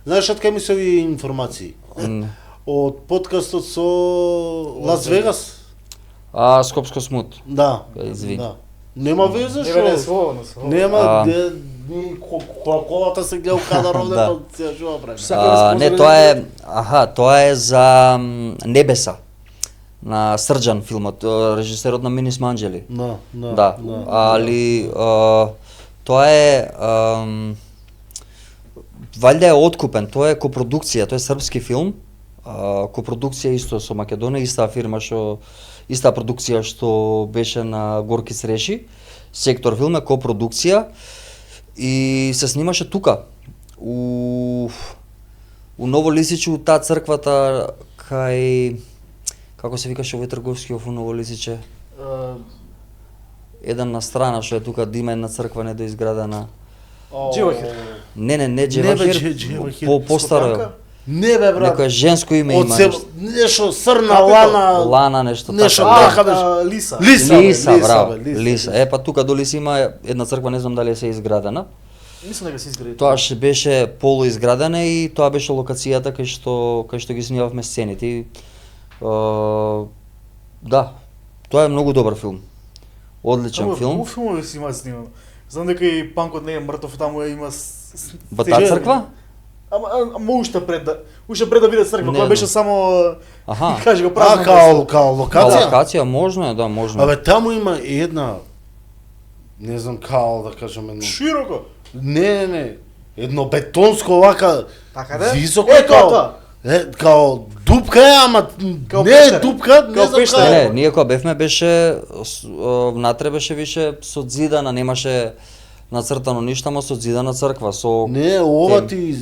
Знаеш од кај ми се овие информации?
М.
Од подкастот со Лас Вегас?
Скопско смут.
Да.
Извини.
Да. Нема везе
Не бе,
што.
свободно.
Нема колата се гледа кадар овде,
Да.
па се што прави.
Не, тоа е за Небеса на Срџан филмот, режисерот на Минис Манџели. Да, али тоа е валјда е откупен, тоа е копродукција, тоа е српски филм, копродукција исто со Македонија, иста фирма иста продукција што беше на Горки Среши, Сектор филм е копродукција и се снимаше тука у Ново Лисиче, у таа црквата кај како се викаше овој трговскиот у Ново Лисиче? Еден на страна што е тука, да има една црква недоизградена.
Джевахир.
Не Джевахир, постаро.
Не бе брат.
Некој женско име има.
Нешто Срна Лана.
Лана нешто
Нешто
така.
така беше.
Лиса.
Лиса, браво. Лиса. Па тука до Лиса има една црква, не знам дали е се изградена.
Мислам дека се изгради.
Тоа ше беше полуизградена и тоа беше локацијата кај што ги снимавме сцените. И, да, тоа е многу добар филм. Одличен филм.
Многу филмови си има снимано. Знам дека и Панкот не е мртов, таму има
Во таа црква?
Ама уште пред да биде црква,
Не,
која
не.
беше само
Аха.
кажи го празно.
Као локација?
Локација можно е, да, можно.
Абе таму има една не знам као да кажам едно.
Широко.
Не. Едно бетонско овака
Така да?
високо
Тоа тоа.
као дупка е, ама
Као
не е
пештера.
дупка, не
Као
знам
пештера.
Не,
као.
ние кога бевме беше внатре беше више созидана, немаше нацртано ништо, ама созидана црква со
Не, ова ти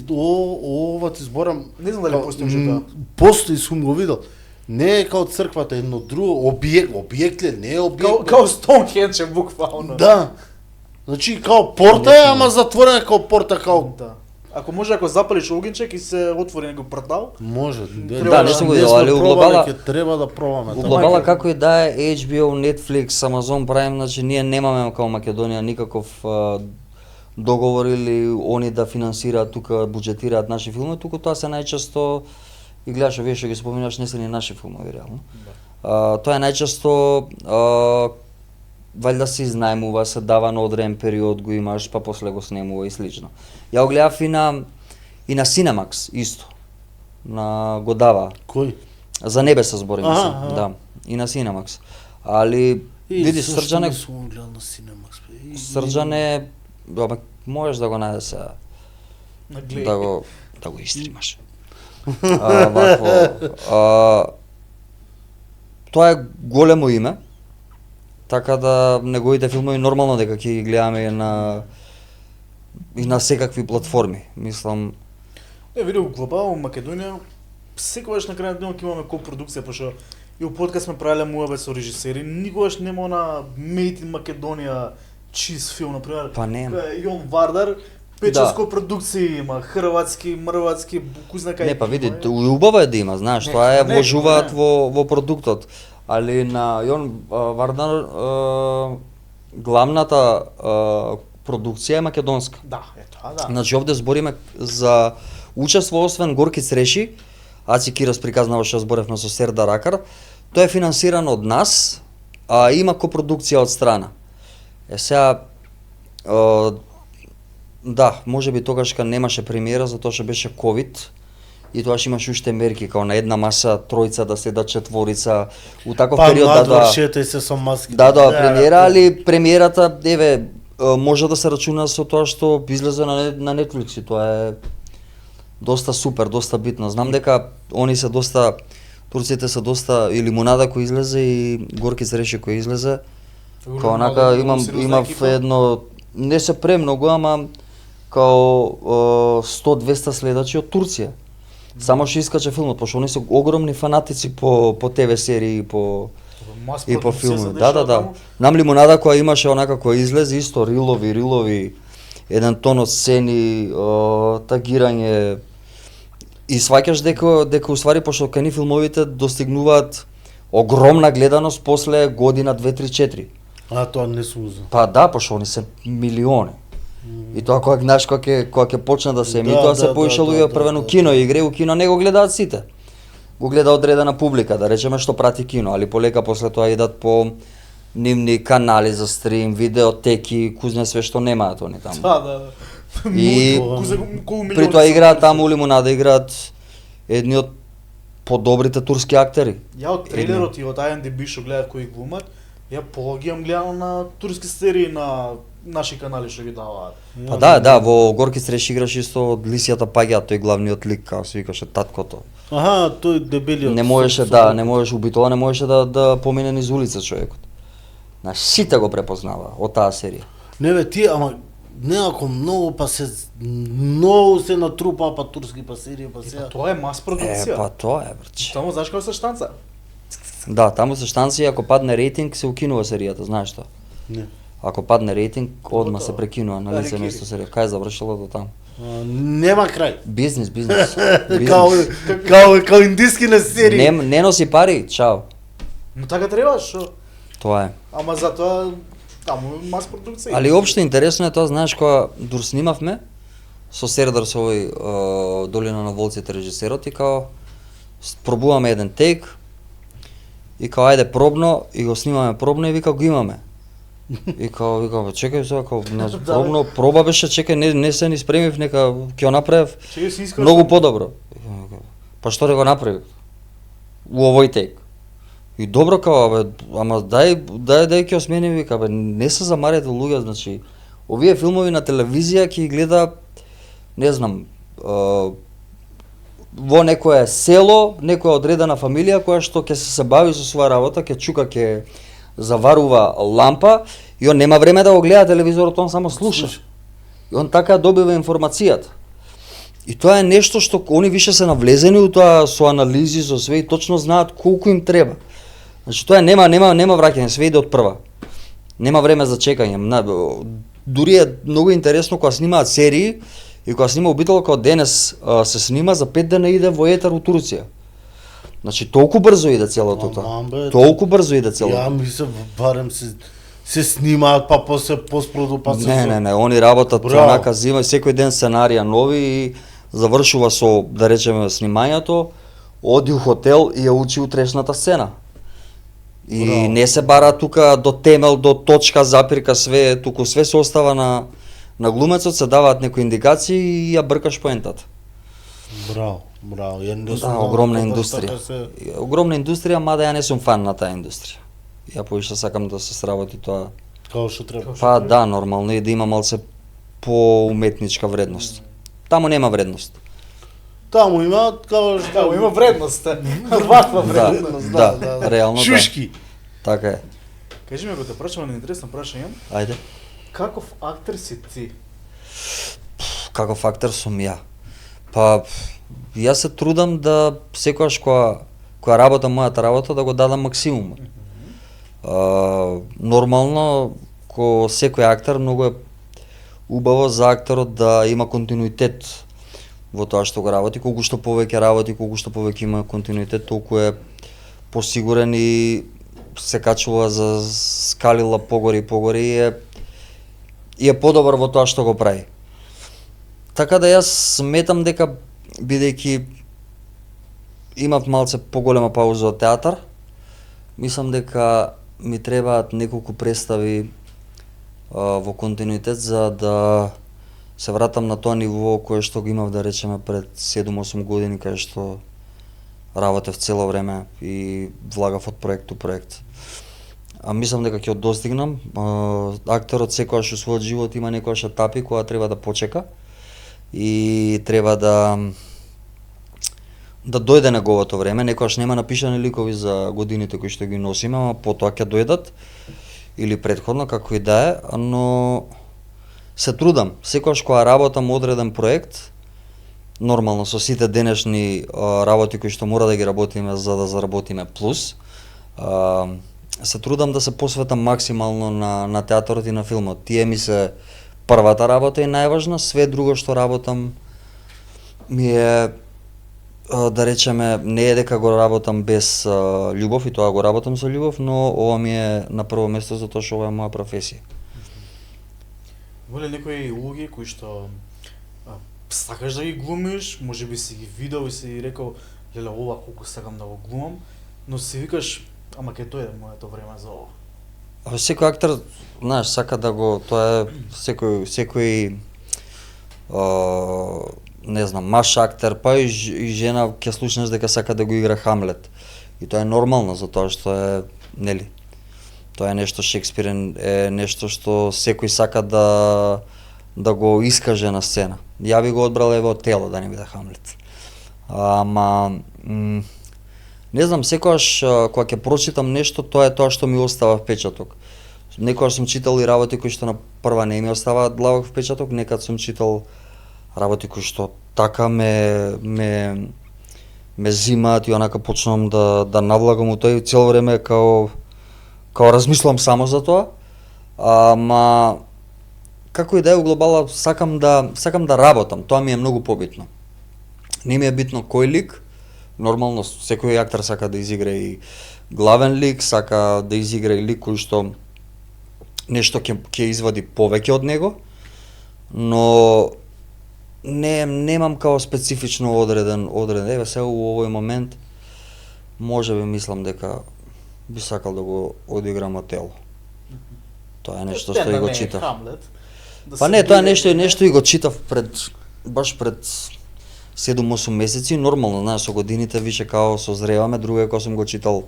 зборам.
Не знам дали
као,
постои уште тоа.
Постои, сум го видел. Не е као црквата, едно друго објект ли, не е објект.
Као Стоунхендж буквално.
Да. Значи као порта е, ама затворена као порта као.
Да. Ако може, ако запалиш огнчек и се отвори некој портал,
Може.
Да, не
сум го видел, али у глобала-
треба да пробаме.
У
тоа.
глобала како и да е HBO, Netflix, Amazon Prime, значи ние немаме као Македонија никаков договор или они да финансираат тука, буџетираат наши филми, туку тоа се најчесто и гледаш овие што ги споминаш не се ни наши филмови реално. Тоа е најчесто валјда се изнајмува, се дава на одреден период, го имаш, па после го снемува и слично. Ја го гледав и на Cinemax исто. Го дава.
Кој?
За Небеса збориме се,
Аха.
да. И на Cinemax. Али види Срđan е
сум гледал на Cinemax.
Срđan е можеш да го најдеш сега. Да го истримаш. Тоа е големо име. Така да неговите филмови нормално дека ќе ги гледаме и на секакви платформи. Мислам,
види у глобално Македонија секогаш на крајот денот ќе имаме копродукција, пошто и у подкаст сме правеле муабет со режисери, никогаш нема она Made in Македонија чист филм, например.
Па нема.
Јон Вардар, печеско
Да.
продукции има, хрватски, мрватски, кузна кај.
не па види, убаво е да има, знаеш, тоа е
не,
вложуваат
не.
во продуктот. Али на Јон Вардар главната продукција е македонска.
Да, ето, да.
Значи овде збориме за учество освен Горки Цреши, Аци Кирос приказнава што зборевме со Сердар Ракар, тоа е финансирано од нас, а има копродукција од страна. Сега да, можеби тогашка немаше премиера затоа што беше ковид и тогаш имаш уште мерки, као на една маса тројца да седат четворица, у таков
Па
период
надвор шетај се со маски.
да премиера, али премиерата, еве, може да се рачуна со тоа што излезе на Netflix и тоа е доста супер, доста битно. Знам дека они се доста, турците се доста, и Лимонада кој излезе и Горки Цреши кој излезе, као онака имав едно, не се премногу, ама као 100-200 следачи од Турција. Само што искаче филмот, пошто они се огромни фанатици по ТВ серии и по филми. Да. Нам Лимонада која имаше онака која излезе исто рилови, еден тон од сцени, тагирање и сваќаш дека уствари пошто кај ни филмовите достигнуваат огромна гледаност после година 2-3-4.
А тоа не се уза.
Па да, пошто они се милиони. И тоа кога знаеш кога ќе почне да се емитува, се поише луѓе првено кино игре, у кино не го гледаат сите. Го гледа одредена публика, да речеме што прати кино, али полека после тоа идат по нивни канали за стрим, видеотеки, кузне све што немаат они таму.
Да.
И при тоа играат таму у Лимонада, играат едни од подобрите турски актери.
Ја од трейлерот и од IMDb што гледав кои глумат, ја пологијам гледам на турски серии на наши канали што ги даваат.
Па да, во Горки Цреши играш исто од Лисијата Паѓа, тој главниот лик, како се викаше таткото.
Аха, тој дебелиот.
Не можеше убитоа не можеше да помине низ улица човекот. На сите го препознава од таа серија.
Не бе, ти, ама некако многу се натрупа па турски па серија па сега.
Тоа е мас продукција.
Па тоа е брче.
Таму знаеш како се штанца?
Да, таму се штанци и ако падне рейтинг се укинува серијата, знаеш тоа?
Не.
Ако падне рейтинг, одма се прекинува на лице место серија. Кај завршила до таму?
Нема крај.
Бизнес.
Као индиски на серии.
Не носи пари, чао.
Но така треба, шо?
Тоа е.
Ама затоа таму мас продукција.
Али општо интересно е тоа, знаеш, кога дур снимавме со Сердар со овој Долина на волците режисерот и као пробуваме еден тейк и као ајде пробно и го снимаме пробно и вика го имаме. И као чекај сега као пробно проба беше, чекај не се ни спремив, нека ќе го направев многу подобро. Па што да го направи? У овој тейк. И добро као ама дај ќе осмени, вика не се замарете луѓе, значи овие филмови на телевизија ќе ги гледа не знам во некое село, некоја одредена фамилија која што ќе се бави со своја работа, ќе чука, ќе заварува лампа и он нема време да го гледа телевизорот, он само слуша. И он така добива информацијата. И тоа е нешто што они више се навлезени у тоа со анализи, со све и точно знаат колку им треба. Значи тоа нема враќање, све иде од прва. Нема време за чекање. Дури е многу интересно кога снимаат серии и кога снима Убител као денес се снима, за 5 дена иде во етер у Турција. Значи толку брзо иде целото тоа. Толку брзо иде целото.
Ја мислам барем се снимаат па после постпроду па се.
Не, они работат онака, зима секој ден сценарија нови и завршува со, да речеме, снимањето, оди у хотел и ја учи утрешната сцена. И не се бара тука до темел, до точка, запирка, све, туку све се остава на глумецот, се даваат некои индикации и ја бркаш поентата.
Браво.
Да, огромна индустрија. Огромна индустрија, мада ја не сум фан на таа индустрија. Ја поише сакам да се сработи тоа.
Како што треба.
Па да, нормално е да има малце поуметничка вредност. Таму нема вредност.
Таму има како што
Таму има вредност. Ваква вредност.
Да, реално да.
Шушки.
Така е.
Кажи ми, ако те прашаме на интересно прашање,
Ајде.
каков актер си ти?
Каков актер сум ја? Па јас се трудам да секогаш кога работам мојата работа да го дадам максимумот. Нормално ко секој актер многу е убаво за актерот да има континуитет во тоа што го работи, колку што повеќе работи, колку што повеќе има континуитет, толку е посигурен и се качува за скалила погори и погори и е подобар во тоа што го прави. Така да јас сметам дека бидејќи имав малце поголема пауза од театар, мислам дека ми требаат неколку представи во континуитет за да се вратам на тоа ниво кое што го имав, да речеме, пред 7-8 години, кај што работев цело време и влагав од проект до проект. А мислам дека ќе го достигнам. Актерот секогаш во својот живот има некојаш етапи која треба да почека и треба да дојде неговото време. Некогаш нема напишани ликови за годините кои што ги носиме, ама потоа ќе дојдат или претходно, како и да е, но се трудам. Секогаш кога работам одреден проект, нормално со сите денешни работи кои што мора да ги работиме за да заработиме плюс, се трудам да се посветам максимално на театарот и на филмот. Тие ми се првата работа и најважна, све друго што работам ми е, да речеме, не е дека го работам без љубов, и тоа го работам со љубов, но ова ми е на прво место затоа што ова е моја професија.
Има ли некои улоги кои што сакаш да ги глумиш, можеби си ги видел и си рекол, леле, ова колку сакам да го глумам, но си викаш, ама ќе дојде моето време за ова.
Секој актер, знаеш, сака да го, тоа е секој не знам, маж актер, па и жена ќе слушнеш дека сака да го игра Хамлет. И тоа е нормално, затоа што е, нели, тоа е нешто Шекспирен, е нешто што секој сака да го искаже на сцена. Ја би го одбрал еве Отело да не биде Хамлет. Ама не знам, секогаш кога ќе прочитам нешто, тоа е тоа што ми остава впечаток. Некогаш сум читал и работи кои што на прва не ми оставаат длабок впечаток, некад сум читал работи кои што така ме зимаат и онака почнувам да навлагам у тоа и цело време као размислувам само за тоа. Ама како и да е, у глобала сакам да работам, тоа ми е многу побитно. Не ми е битно кој лик, нормално секој актер сака да изигра и главен лик, сака да изигра и лик кој што нешто ќе извади повеќе од него, но немам као специфично одреден, еве сега у овој момент можеби мислам дека би сакал да го одиграм Отело. Тоа е нешто што и го читав. Па не, тоа е нешто и го читав баш пред 7-8 месеци, нормално, знаеш, со годините више као созреваме, друго е кога сум го читал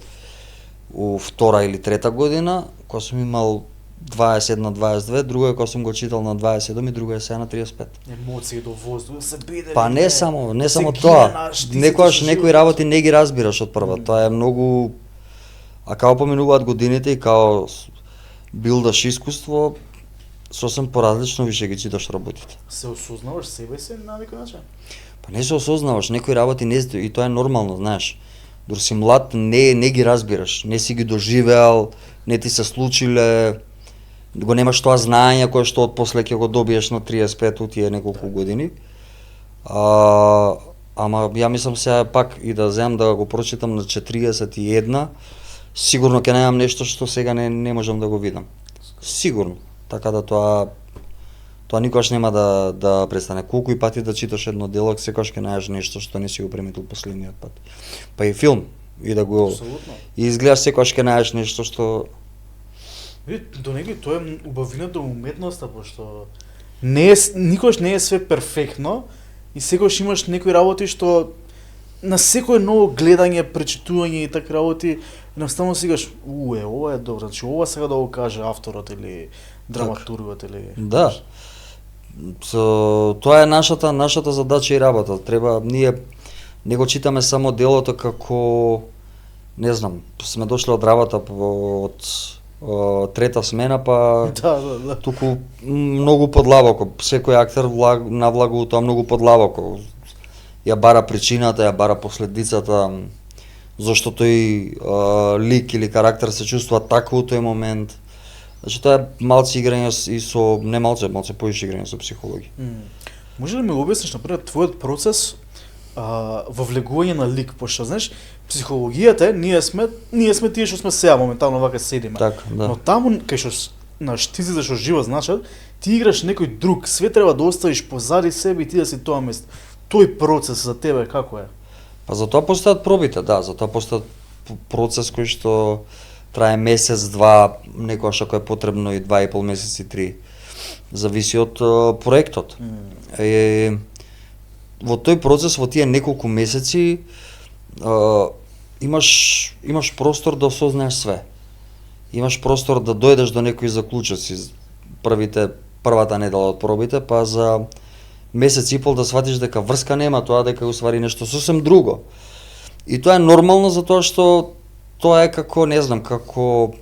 у втора или трета година, кога сум имал 21-22, друго е кога сум го читал на 27 и друго е сега на 35.
Емоции до воздух, се биде.
Па не само тоа. Некојаш некои работи не ги разбираш од прва. Тоа е многу, а као поминуваат годините и као билдаш искуство, сосем поразлично више ги читаш работите.
Се осознаваш себе си на некој начин?
Па не се осознаваш, некои работи не, и тоа е нормално, знаеш. Дори си млад, не ги разбираш, не си ги доживеал, не ти се случиле, го немаш тоа знаење кое што отпосле ќе го добиеш на 35 у тие неколку години. Ама ја мислам сега пак и да земам да го прочитам на 41, сигурно ќе најдам нешто што сега не можам да го видам. Сигурно. Така да тоа никогаш нема да престане. Колку и пати да читаш едно дело, секогаш ќе најдеш нешто што не си го приметил последниот пат. Па и филм, и да го и изгледаш секогаш ќе најдеш нешто што
до неги тоа е убавината уметноста, пошто никогаш не е све перфектно и секогаш имаш некои работи што на секое ново гледање, пречитување и така работи, едноставно си кажеш, ова е добро, значи ова сега да го каже авторот или драматургот или...
Да. Тоа е нашата задача и работа. Треба, ние не го читаме само делото како, не знам, сме дошли од работа од трета смена, па
да.
туку многу подлабоко. Секој актер навлага тоа многу подлабоко. Ја бара причината, ја бара последицата, зашто тој лик или карактер се чувствува така у тој момент. Значи тоа е малце играње и со не малце поише играње со психологија.
Може ли ми објасниш например твојот процес во влегување на лик, пошто знаеш, психологијата ние сме тие што сме сега моментално вака седиме.
Така, да.
Но таму кај што на штиците што живо значат, ти играш некој друг, све треба да оставиш позади себе и ти да си тоа место. Тој процес за тебе како е?
Па затоа постојат пробите, да, затоа постојат процес кој што трае месец, два, некогаш ако е потребно и 2,5 месеци, 3. зависи од проектот. Во тој процес, во тие неколку месеци, имаш простор да осознаеш све. Имаш простор да дојдеш до некои заклучоци првата недела од пробите, па за месец и пол да сватиш дека врска нема, тоа дека усвари нешто сосем друго. И тоа е нормално затоа што тоа е како, не знам, како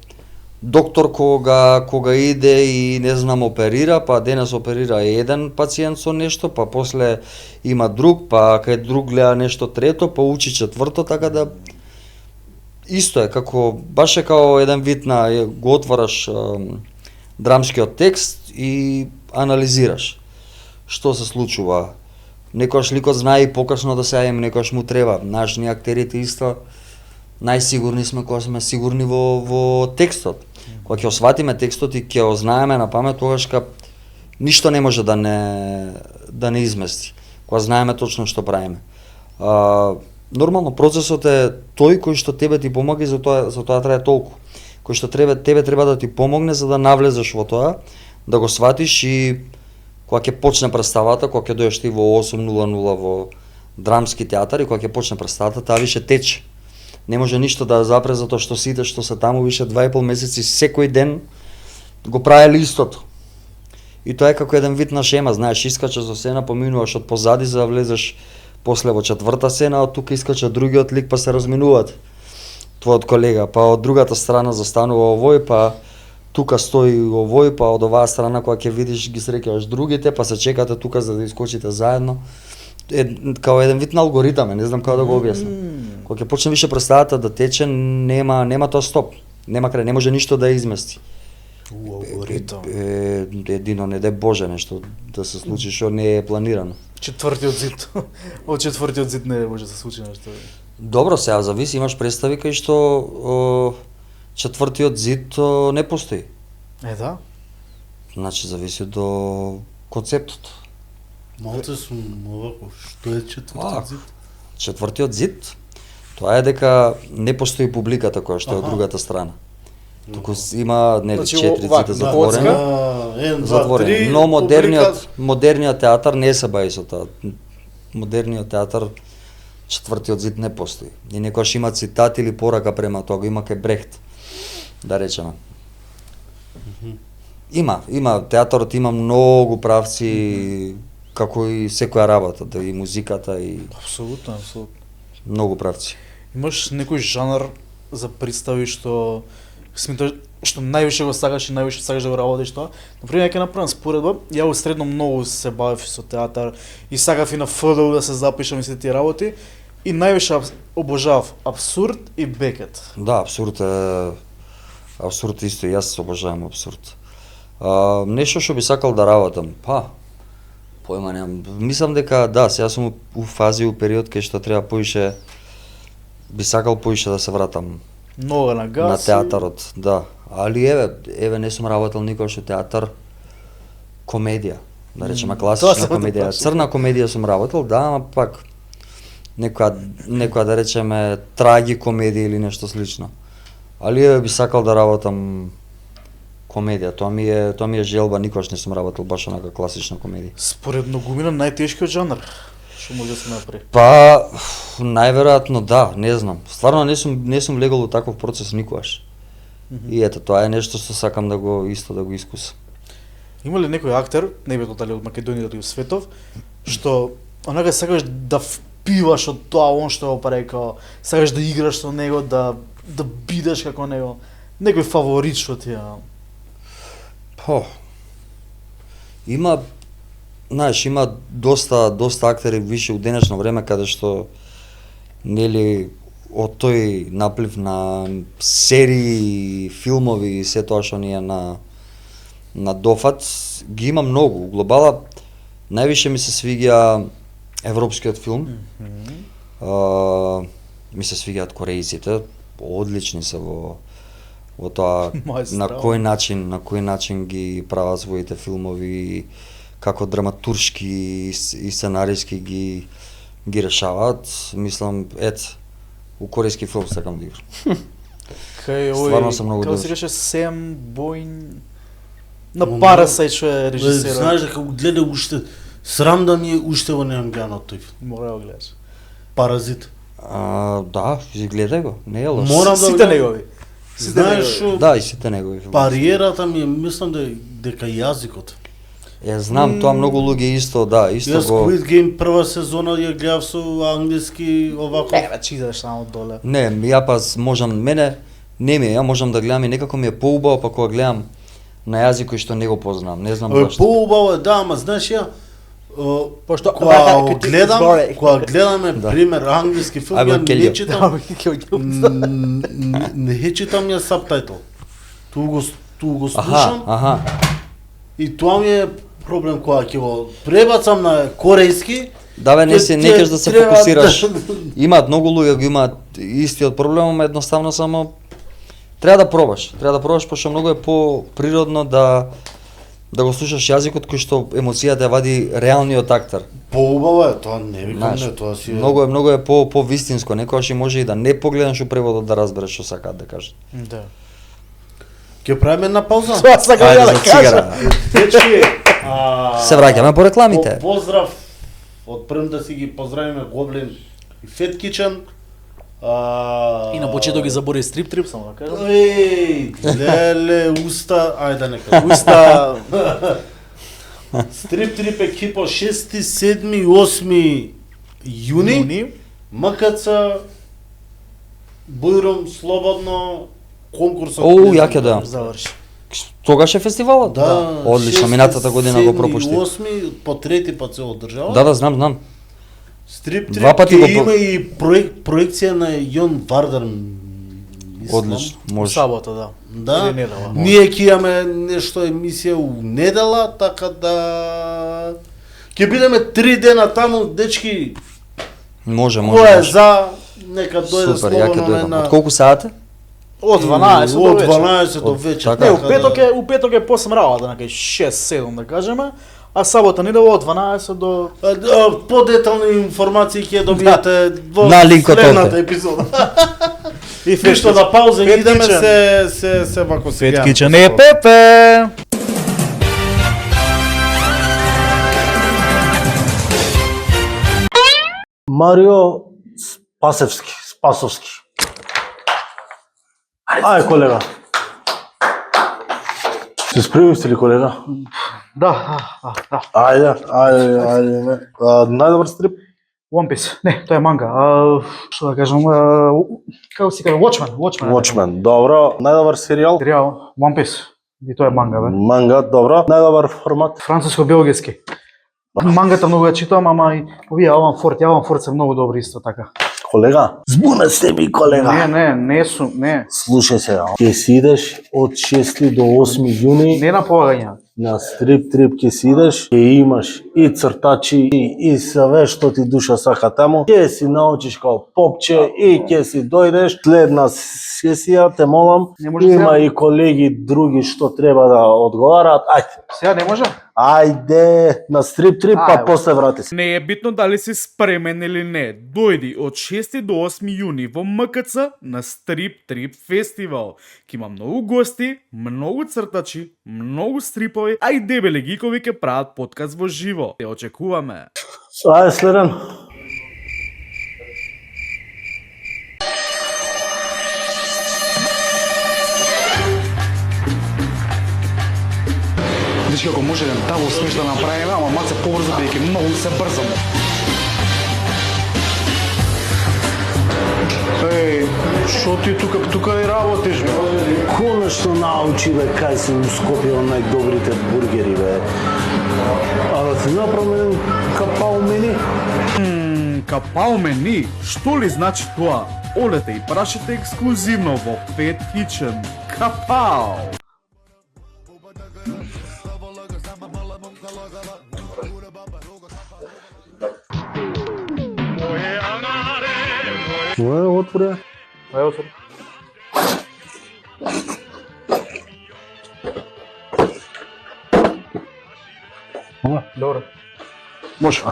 доктор кога иде и не знам оперира, па денес оперира еден пациент со нешто, па после има друг, па кај друг гледа нешто трето, па учи четврто, така да исто е како баш е како еден вид на го отвараш драмскиот текст и анализираш што се случува. Некојаш ликот знае и покасно да се јавим, некојаш му треба. Знаеш, ние актерите исто најсигурни сме кога сме сигурни во текстот. Кога ќе осватиме текстот и ќе го знаеме на памет, тогаш ништо не може да не измести. Кога знаеме точно што правиме. Нормално процесот е тој кој што тебе ти помага и за тоа трае толку. Кој што тебе треба да ти помогне за да навлезеш во тоа, да го сватиш и кога ќе почне представата, кога ќе дојдеш ти во 8:00 во драмски театар и кога ќе почне представата, таа више тече. Не може ништо да запре затоа што сите што се таму више 2,5 месеци секој ден го правеле истото. И тоа е како еден вид на шема, знаеш, искачаш со сцена, поминуваш од позади за да влезеш после во четврта сцена, од тука искача другиот лик па се разминуваат. Твојот колега, па од другата страна застанува овој, па тука стои овој, па од оваа страна кога ќе видиш ги среќаваш другите, па се чекате тука за да искочите заедно. Као еден вид на алгоритам, не знам како да го објаснам. Кога ќе почне више представата да тече, нема тоа стоп. Нема крај, не може ништо да измести.
Алгоритам.
Едино не дај Боже нешто да се случи што не е планирано.
Четвртиот зид. Од четвртиот зид не може да се случи нешто.
Добро, сега зависи, имаш представи кај што четвртиот зид не постои.
Да.
Значи зависи до концептот.
Малце сум овако, што е четвртиот зид?
Четвртиот зид, тоа е дека не постои публиката која што е од другата страна. Туку има нели 4 зида затворени. Но модерниот театар не се баи со тоа. Модерниот театар четвртиот зид не постои. И некојаш има цитат или порака према тоа, го има кај Брехт, да речеме. Има театарот има многу правци, како и секоја работа, да и музиката и
Апсолутно.
многу правци.
Имаш некој жанр за представи што што највише го сакаш и највише сакаш да го работиш тоа? Например, ќе направам споредба, ја средно многу се бавев со театар и сакав и на ФДУ да се запишам и сите тие работи и највише обожавав абсурд и Бекет.
Да, абсурд исто, јас обожавам абсурд. Нешто што би сакал да работам, појма немам. Мислам дека да, сега сум у фази, у период кај што треба поише, би сакал поише да се вратам
Нога на газ.
на театарот, да. Али еве не сум работел никогаш у театар комедија, да речеме класична комедија. Црна комедија сум работел, да, ама пак некоја да речеме траги комедија или нешто слично. Али еве би сакал да работам комедија, тоа ми е желба, никогаш не сум работел баш онака класична комедија.
Според многумина најтешкиот жанр што може да се направи.
Најверојатно да, не знам. Стварно не сум влегол у таков процес никогаш. И ето тоа е нешто што сакам да го искусам.
Има ли некој актер, не битно дали од Македонија или од светов, што онака сакаш да впиваш од тоа он што го прави, као сакаш да играш со него, да бидеш како него, некој фаворит што ти е?
Има, знаеш, има доста актери више у денешно време каде што нели од тој наплив на серии, филмови и се тоа што ни е на дофат, ги има многу. Глобала највише ми се свиѓа европскиот филм. Ми се свиѓаат корејците, одлични се во тоа на кој начин ги прават своите филмови, како драматуршки и сценариски ги решаваат. Мислам, у корејски филм сакам да играм.
Кај
Стварно се многу
како се каже Сем Боин? На Parasite што е режисерот.
Знаеш дека го гледа уште срам да ми е уште во неам гледанот тој.
Мора да го гледаш.
Паразит.
Да, си гледај го, не е лош.
Морам да
Сите негови.
Знаеш што?
Да, и сите негови филми.
Париерата ми е, мислам дека јазикот.
Знам, тоа многу луѓе исто, да, исто
Јас
го...
Squid Game прва сезона ја гледав со англиски овако.
Вече идеш само доле.
Не, ја пас можам, мене не ми е, ја можам да гледам и некако ми е поубаво, па кога гледам на јазик кој што не го познавам, не знам зашто.
Поубаво е, да, ама знаеш ја,
Пошто
кога гледаме
Да.
пример англиски филм,
I will
ја
kill
не
you.
читам, не читам ја сабтајтл. Ту го слушам
Аха.
и тоа ми е проблем кога ќе го пребацам на корејски.
Да бе, не кажеш да се фокусираш.
Да.
Имаат многу луѓе го имаат истиот проблем, ама едноставно само треба да пробаш. Треба да пробаш пошто многу е поприродно да го слушаш јазикот кој што емоцијата ја вади реалниот актер.
Поубаво е, тоа не викам,
Знаеш,
не, тоа си е.
Многу е по вистинско, некогаш и може и да не погледнеш у преводот да разбереш што сакаат да кажат.
Да.
Ќе правиме една пауза?
Тоа сакам ја
Ајде
да
за
кажам.
цигара.
Дечки,
Се враќаме по рекламите.
Поздрав, отпрем да си ги поздравиме Гоблин и Fat Kitchen.
И на почеток ги забори стрип трип, само да кажам.
Еј, леле, уста, ајде нека.
Уста
Стрип трип екипа 6, 7 и 8 јуни. МКЦ, Бујром, слободно, конкурсот.
Ја ќе да.
заврши.
Тогаш е фестивалот?
Да,
Одлично,
6,
минатата година
7
го
и
пропуштив.
8 по трети пат се одржава.
Да, знам.
Стрип трип
Два пати
ќе
го
има и проекција на Јон Вардар.
Одлично, може.
Сабота, да.
Да.
Или недела.
Ние ќе имаме нешто емисија у недела, така да ќе бидеме 3 дена таму, дечки.
Може.
Кој е за нека дојде
Супер, ја ќе
слободно
дојдам.
на
Од колку сати?
Од 12 до
од
вечер.
12 до
Од-
вечер.
така.
Не,
така
у петок е посем работа, нека 6-7 да кажеме, а сабота недела од 12 до
Подетални информации ќе добиете во
На линкот
следната
овде.
епизода.
и
Ништо да пауза
Fat
идеме
Kitchen.
се вако се.
Fat
гледаме.
Kitchen е Пепе.
Марио Спасовски. Ај колега. Се спремивте ли колега?
Да.
Ајде. Најдобар стрип?
One Piece. Не, тоа е манга. Што да кажам, како се кажа, Watchmen.
Watchmen, добро. Најдобар серијал?
Серијал One Piece. И тоа е манга, бе.
Манга, добро. Најдобар формат?
Француско-белгиски. Мангата многу ја читам, ама и овие Алан Форд се многу добри исто така.
Колега? Збуна се ми, колега.
Не.
Слушај се, ќе си идеш од 6 до 8 јуни
Не на полагање.
на стрип трип, ќе си идеш, ќе имаш и цртачи и све што ти душа сака таму. Ќе си научиш као попче и ќе си дојдеш. Следна сесија, те молам,
Не може
има
сега.
и колеги други што треба да одговарат.
Сега не може?
Ајде на стрип трип, па
Ајде.
после врати се.
Не е битно дали си спремен или не. Дојди од 6 до 8 јуни во МКЦ на Стрип Трип фестивал. Ке има многу гости, многу цртачи, многу стрипови, а и дебели гикови ќе прават подкаст во живо. Те очекуваме.
Ајде следен.
Значи, ако може еден табл смеш да направиме, ама маце побрзо, бидејќи многу се брзаме. Еј, шо ти тука и работиш, бе?
Конечно научи бе кај се у Скопје најдобрите бургери бе. А да ти направим капал мени?
Капал мени, што ли значи тоа? Одете и прашете ексклузивно во Fat Kitchen. Капал!
Отвори.
Ај отвори. Добро.
Може.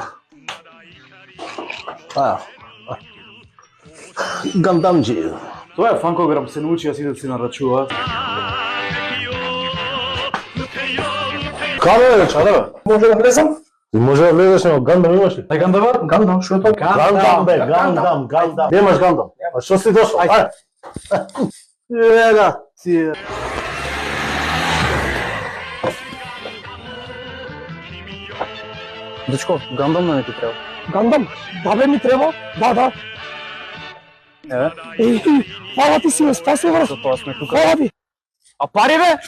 Гандамджи.
Тоа е фанкограм, се научи, јас и да си нарачува.
Yo,
Каде бе, чаде бе?
Може да влезам?
Може да влезеш, но Гандам имаш ли?
Гандам, што е тоа?
Гандам бе, Гандам. Немаш Гандам. А што си дошол? Ајде. Ега, ти.
Дечко, Гандам на не ти треба.
Гандам? Да бе ми треба? Да. Фала ти си ме спаси, брат.
За тоа сме тука.
Фала ти.
А пари бе?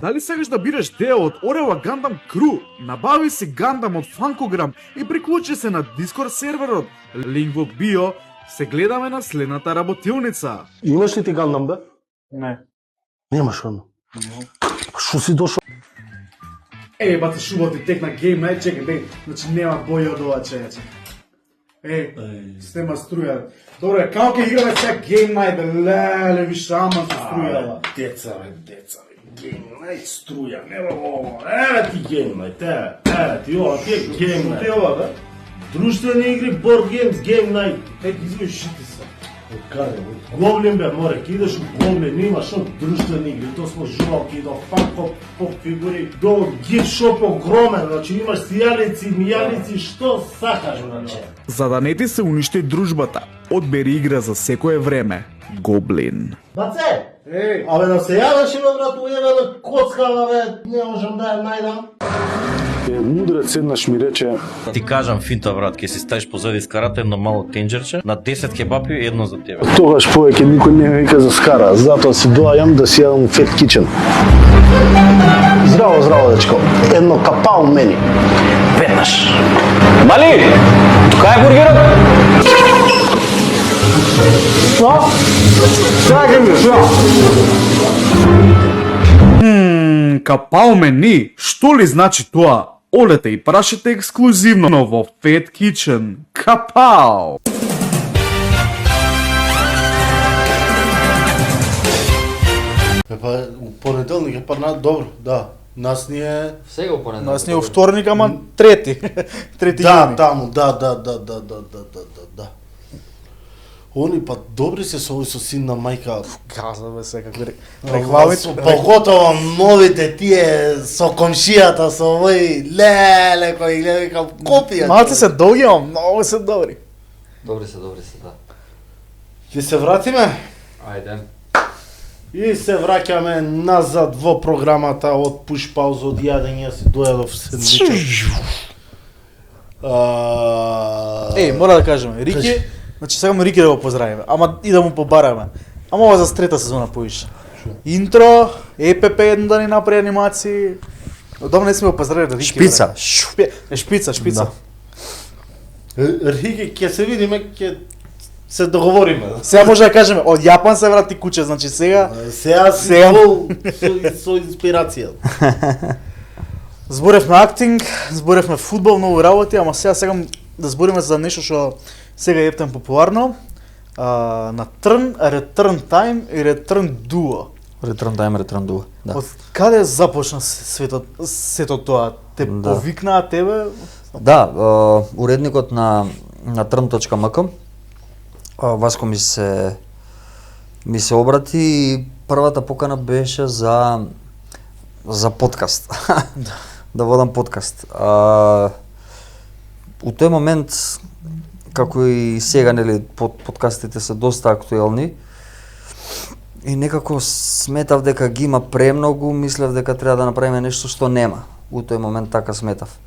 Дали сакаш да бидеш дел од Орева Гандам Кру? Набави си Гандам од Фанкограм и приклучи се на Дискорд серверот. Линк во био. Се гледаме на следната работилница.
Имаш ли ти Гандам бе?
Не.
Немаш Гандам. Што си дошол?
Бате шубот и текна гейм најд, чекай, бе, значи нема боја од ова чејаче. Система струја. Добре, како ќе играме сега гейм најд, леле, више, ама се струја.
Деца, гейм најд струја, нема ово. Еве ти гейм најд, еве ти ова, ти е гейм најд.
Ти ова, бе?
Друштвени игри, board games, game night. Извој шити се. Од каде? Од Гоблин бе, море, ке идеш у Гоблин, имаш од друштвени игри, то смо жуалки, до фанко фигури, до гифт шоп огромен, значи имаш сијалици, мијалици, што сакаш, значи.
За да не ти се уништи дружбата, одбери игра за секое време. Гоблин.
Баце! Абе да се јаваш има брат, ујевена коцкава бе, не можам да ја најдам.
Мудрец еднаш ми рече:
Ти кажам финта брат, ќе си ставиш позади скарата едно мало тенџерче, на 10 кебапи едно за тебе.
тогаш повеќе никој не вика за скара, затоа си доаѓам да си јадам Fat Kitchen. Здраво, дечко. Едно капао мени. Веднаш.
Мали! Тука е бургерот?
Капао мени, што ли значи тоа? Олете и прашете ексклузивно во Fat Kitchen. Капао!
Па, у понеделник е добро, да. Нас ни е...
Сега понеделник.
Нас ни е вторник, ама трети. Трети
Да,
јуни.
таму, да. Они па добри се со овој со син на мајка.
Каза бе се како рекламите.
Поготово новите тие со комшијата, со овој леле кој гледа како копија.
Малце се долги, ама многу се добри.
Добри се, да.
Ќе се вратиме
Ајде.
и се враќаме назад во програмата од пуш пауза од јадење, си дојадов сендвичот.
Мора да кажеме, Рики, значи сакаме Рики да го поздравиме, ама и да му побараме. Ама ова за трета сезона поише. Интро, ЕПП едно да ни направи анимации. Одамна не сме го поздравили Рики.
Шпица.
Шпица.
Рики, ќе се видиме, ќе се договориме.
Сега може да кажеме, од Јапан се врати куќе, значи сега
Сега си
Сега.
со инспирација.
зборевме актинг, зборевме фудбал, многу работи, ама сега сакам да збориме за нешто што сега е ептен популарно. На Трн, Return Time и Return Duo.
Return Time, Return Duo. Да.
Од каде започна сето тоа? Те
Да.
повикнаа тебе?
Да, уредникот на trn.mk Васко ми се обрати и првата покана беше за подкаст. Да водам подкаст. У тој момент, како и сега, нели, подкастите се доста актуелни, и некако сметав дека ги има премногу, мислев дека треба да направиме нешто што нема. У тој момент така сметав.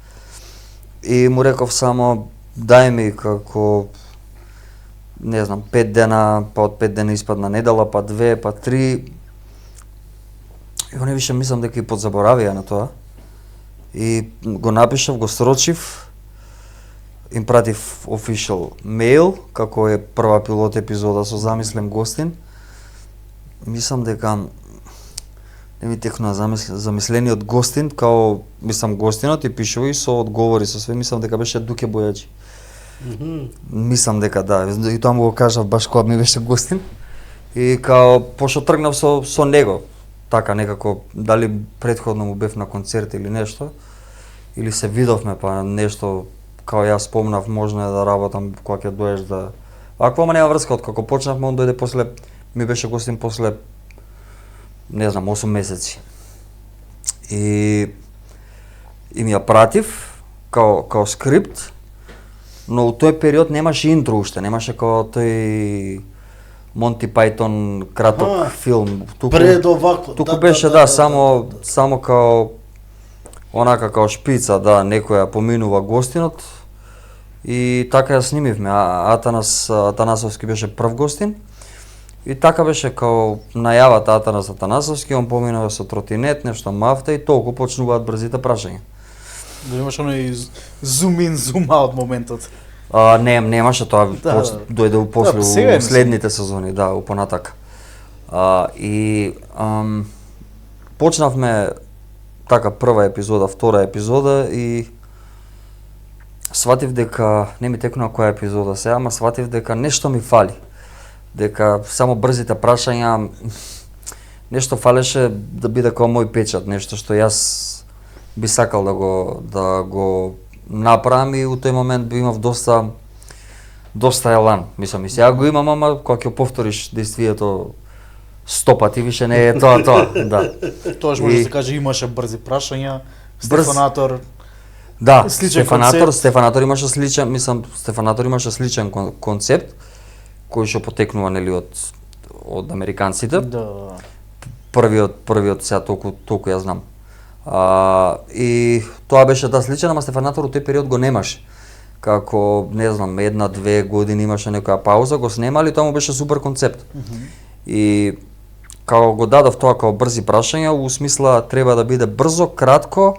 И му реков само, дај ми како, не знам, 5 дена, па од 5 дена испадна недела, па 2, па 3. И он више мислам дека и подзаборавија на тоа. И го напишав, го срочив, им пратив official mail, како е прва пилот епизода со замислен гостин. Мислам дека не ми текнува замислениот гостин, као мислам гостинот и пишува и со одговори со све, мислам дека беше Дуке Бојаджи. Мислам дека да, и тоа му го кажав баш кога ми беше гостин. И као пошто тргнав со него, така некако, дали претходно му бев на концерт или нешто, или се видовме па нешто, као јас спомнав, можно е да работам кога ќе доеш да... Ако ама нема врска, откако почнавме, он дојде после, ми беше гостин после, не знам, 8 месеци. И и ми ја пратив као скрипт, но у тој период немаше интро уште, немаше као тој Монти Пајтон краток филм.
Пред овако.
Туку беше само као онака као шпица, некоја поминува гостинот и така ја снимивме. Атанас Атанасовски беше прв гостин и така беше као најавата Атанас Атанасовски, он поминува со тротинет, нешто мафта и толку почнуваат брзите прашања.
Да имаш оној зум ин, зум аут моментот.
Немаше тоа, дојде после
сега
следните сезони, упонатак. Почнавме така прва епизода, втора епизода и сватив дека не ми текнува која епизода сега, ама сватив дека нешто ми фали. Дека само брзите прашања нешто фалеше да биде како мој печат, нешто што јас би сакал да го направам и у тој момент би имав доста елан. Мислам и сега го имам, ама кога ќе повториш действието 100 пати више не е тоа. Да.
Тоаш може да се каже имаше брзи прашања, Стефанатор.
Да,
сличен
Стефанатор имаше сличен, Стефанатор имаше сличен концепт кој што потекнува нели од американците.
Да.
Првиот сега толку ја знам. И тоа беше сличен, ама Стефанатор у тој период го немаше. Како, не знам, 1-2 години имаше некоја пауза, го снемали, тоа му беше супер концепт. И како го дадов тоа како брзи прашања, у смисла треба да биде брзо, кратко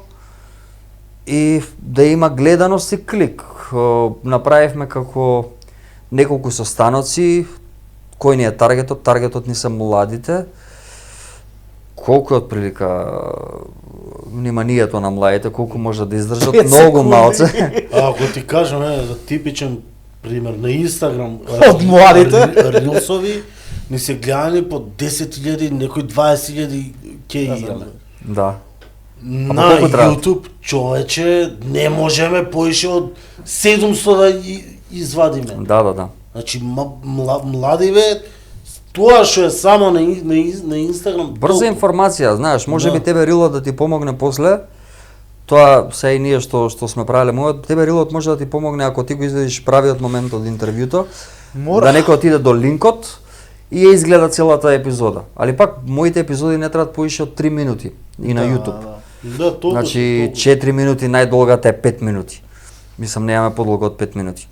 и да има гледаност и клик. Направивме како неколку состаноци, кој ни е таргетот? Таргетот ни се младите. Колку е отприлика вниманието на младите, колку може да издржат, многу малце.
Ако ти кажам, за типичен пример на Инстаграм,
од младите
рилсови ни се гледани по 10.000, некои 20.000 ке имаме.
Да.
На YouTube, човече, не можеме поише од 700 да извадиме.
Да.
Значи, младиве, тоа што е само на Инстаграм.
Брза информација, знаеш, може би тебе рилот да ти помогне после. Тоа се и ние што сме правеле, тебе рилот може да ти помогне ако ти го извадиш правиот момент од интервјуто, да некој отиде до линкот и ја изгледа целата епизода. Али пак моите епизоди не траат поише од 3 минути и на YouTube.
Да, толку.
Значи 4 минути, најдолгата е 5 минути. Мислам немаме подолго од 5 минути.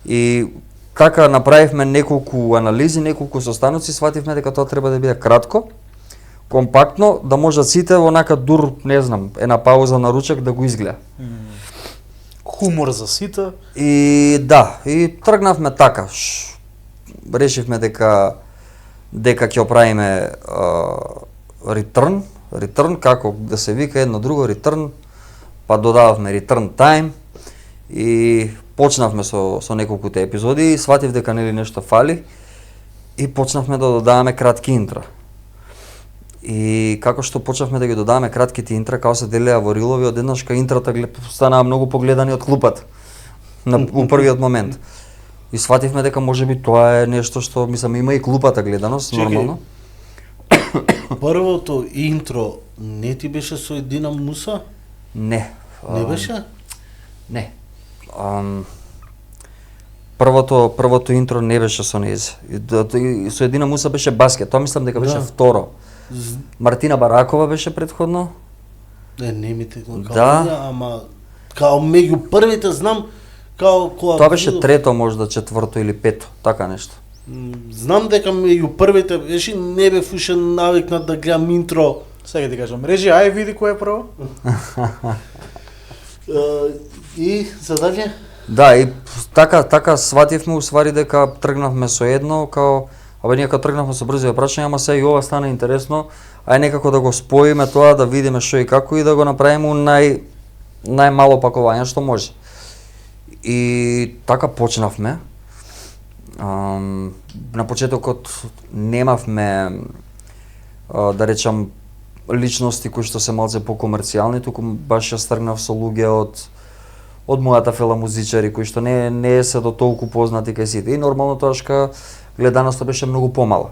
И така направивме неколку анализи, неколку состаноци, свативме дека тоа треба да биде кратко, компактно, да можат сите онака дур, не знам, една пауза на ручек да го изгледа.
Хумор за сите.
И тргнавме така. Решивме дека ќе правиме return, како да се вика едно друго return, па додававме return time и почнавме со неколкуте епизоди, сватив дека нели нешто фали и почнавме да додаваме кратки интра. И како што почнавме да ги додаваме кратките интра, како се делеа во рилови, одеднаш интрата станаа многу погледани од клупата у првиот момент. И свативме дека можеби тоа е нешто што, мислам, има и клупата гледаност, нормално.
Првото интро не ти беше со Едина Муса?
Не.
Не беше?
Не. Првото интро не беше со нејзе. Со Едина Муса беше баскет, тоа мислам дека беше второ. Мартина Баракова беше предходно.
Не ми текна ама као меѓу првите знам као кога
тоа беше трето, можда четврто или пето, така нешто.
Знам дека меѓу првите беше, не бев уште навикнат да гледам интро.
Сега ти кажам, режи, ај види кој е прво.
И задале?
Да, и така свативме усвари дека тргнавме со едно, као ние кога тргнавме со брзи прашања, ама сега и ова стана интересно, ај некако да го споиме тоа, да видиме што и како и да го направиме најмало пакување што може. И така почнавме. На почетокот немавме, да речам, личности кои што се малце покомерцијални, туку баш ја стргнав со луѓе од мојата филмузичари кои што не се до толку познати кај сите. И нормално тоа гледаноста беше многу помала.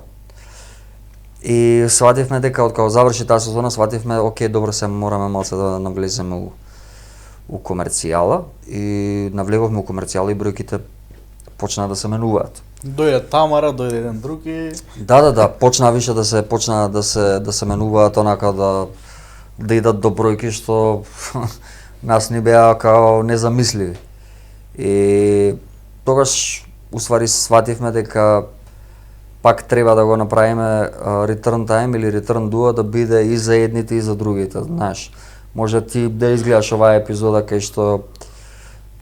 И свативме дека од кога заврши таа сезона, свативме, окей, добро, се мораме малце да навлеземе у комерцијала и навлеговме у комерцијала и бројките почнаа да се менуваат.
Дојде Тамара, дојде еден друг и
Да, почна више да се менуваат онака да идат до бројки што нас ни беа као незамисливи. И тогаш уствари свативме дека пак треба да го направиме return time или return duo да биде и за едните и за другите, знаеш. Може ти да изгледаш оваа епизода кај што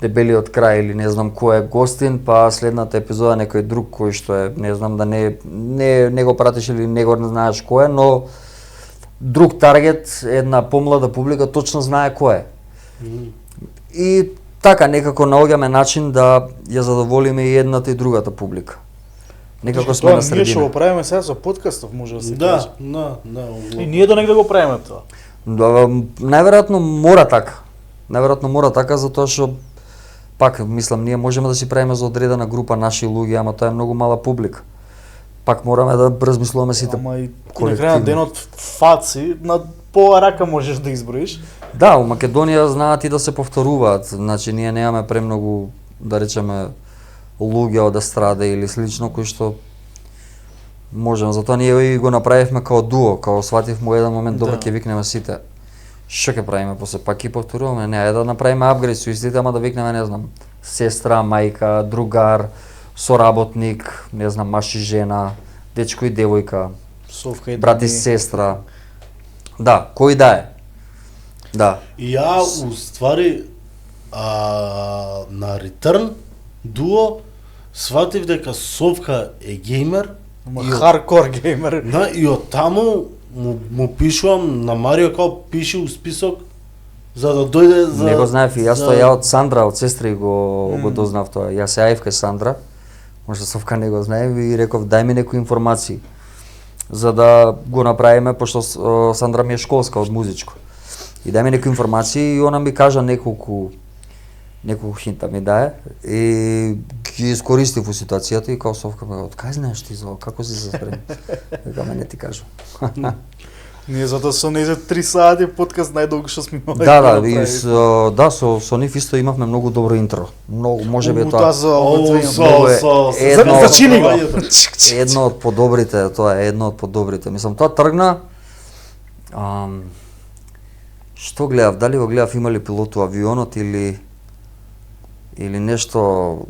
Дебелиот крај или не знам кој е гостин, па следната епизода некој друг кој што е, не знам да не го пратиш или не го знаеш кој е, но друг таргет, една помлада публика точно знае кој е. И така некако наоѓаме начин да ја задоволиме и едната и другата публика. Некако сме на средина.
Ние што го правиме сега со подкастов, може да се каже.
Да.
И ние до негде го правиме тоа.
Најверојатно мора така. Најверојатно мора така затоа што пак мислам ние можеме да си правиме за одредена група наши луѓе, ама тоа е многу мала публика. Пак мораме да размислуваме сите.
Ама и на крај на денот фаци на пола рака можеш да изброиш.
Да, у Македонија знаат и да се повторуваат. Значи ние немаме премногу, да речеме, луѓе од естрада или слично кои што можеме. Затоа ние и го направивме као дуо, као свативме во еден момент добро ќе викнеме сите. Што ќе правиме после пак ќе повторуваме? Не, да направиме апгрейд со истите, ама да викнеме, не знам, сестра, мајка, другар, соработник, не знам, маш и жена, дечко и девојка,
Совка и
брат и сестра. Да, кој да е. Да.
И ја уствари на Return дуо сватив дека Совка е геймер,
хардкор геймер.
да, и од таму му пишувам на Марио као пиши у список за да дојде за
Не го знаев и јас тоа, ја од Сандра, од сестри го дознав тоа. Јас се јавив кај Сандра, може Совка не го знаев и реков дај ми некои информации за да го направиме, пошто Сандра ми е школска од музичко. И дај ми некои информации и она ми кажа неколку хинта ми дае и ги искористив у ситуацијата и као Совка ме од кај знаеш ти за како си се спремил? Века не ти кажам.
Ние затоа со нејзе 3 сати подкаст најдолго што сме имали.
Да, со нив исто имавме многу добро интро. Многу, можеби тоа.
Зачини го.
Едно од подобрите, тоа е едно од подобрите. Мислам тоа тргна што гледав, дали го гледав има ли пилот у авионот или нешто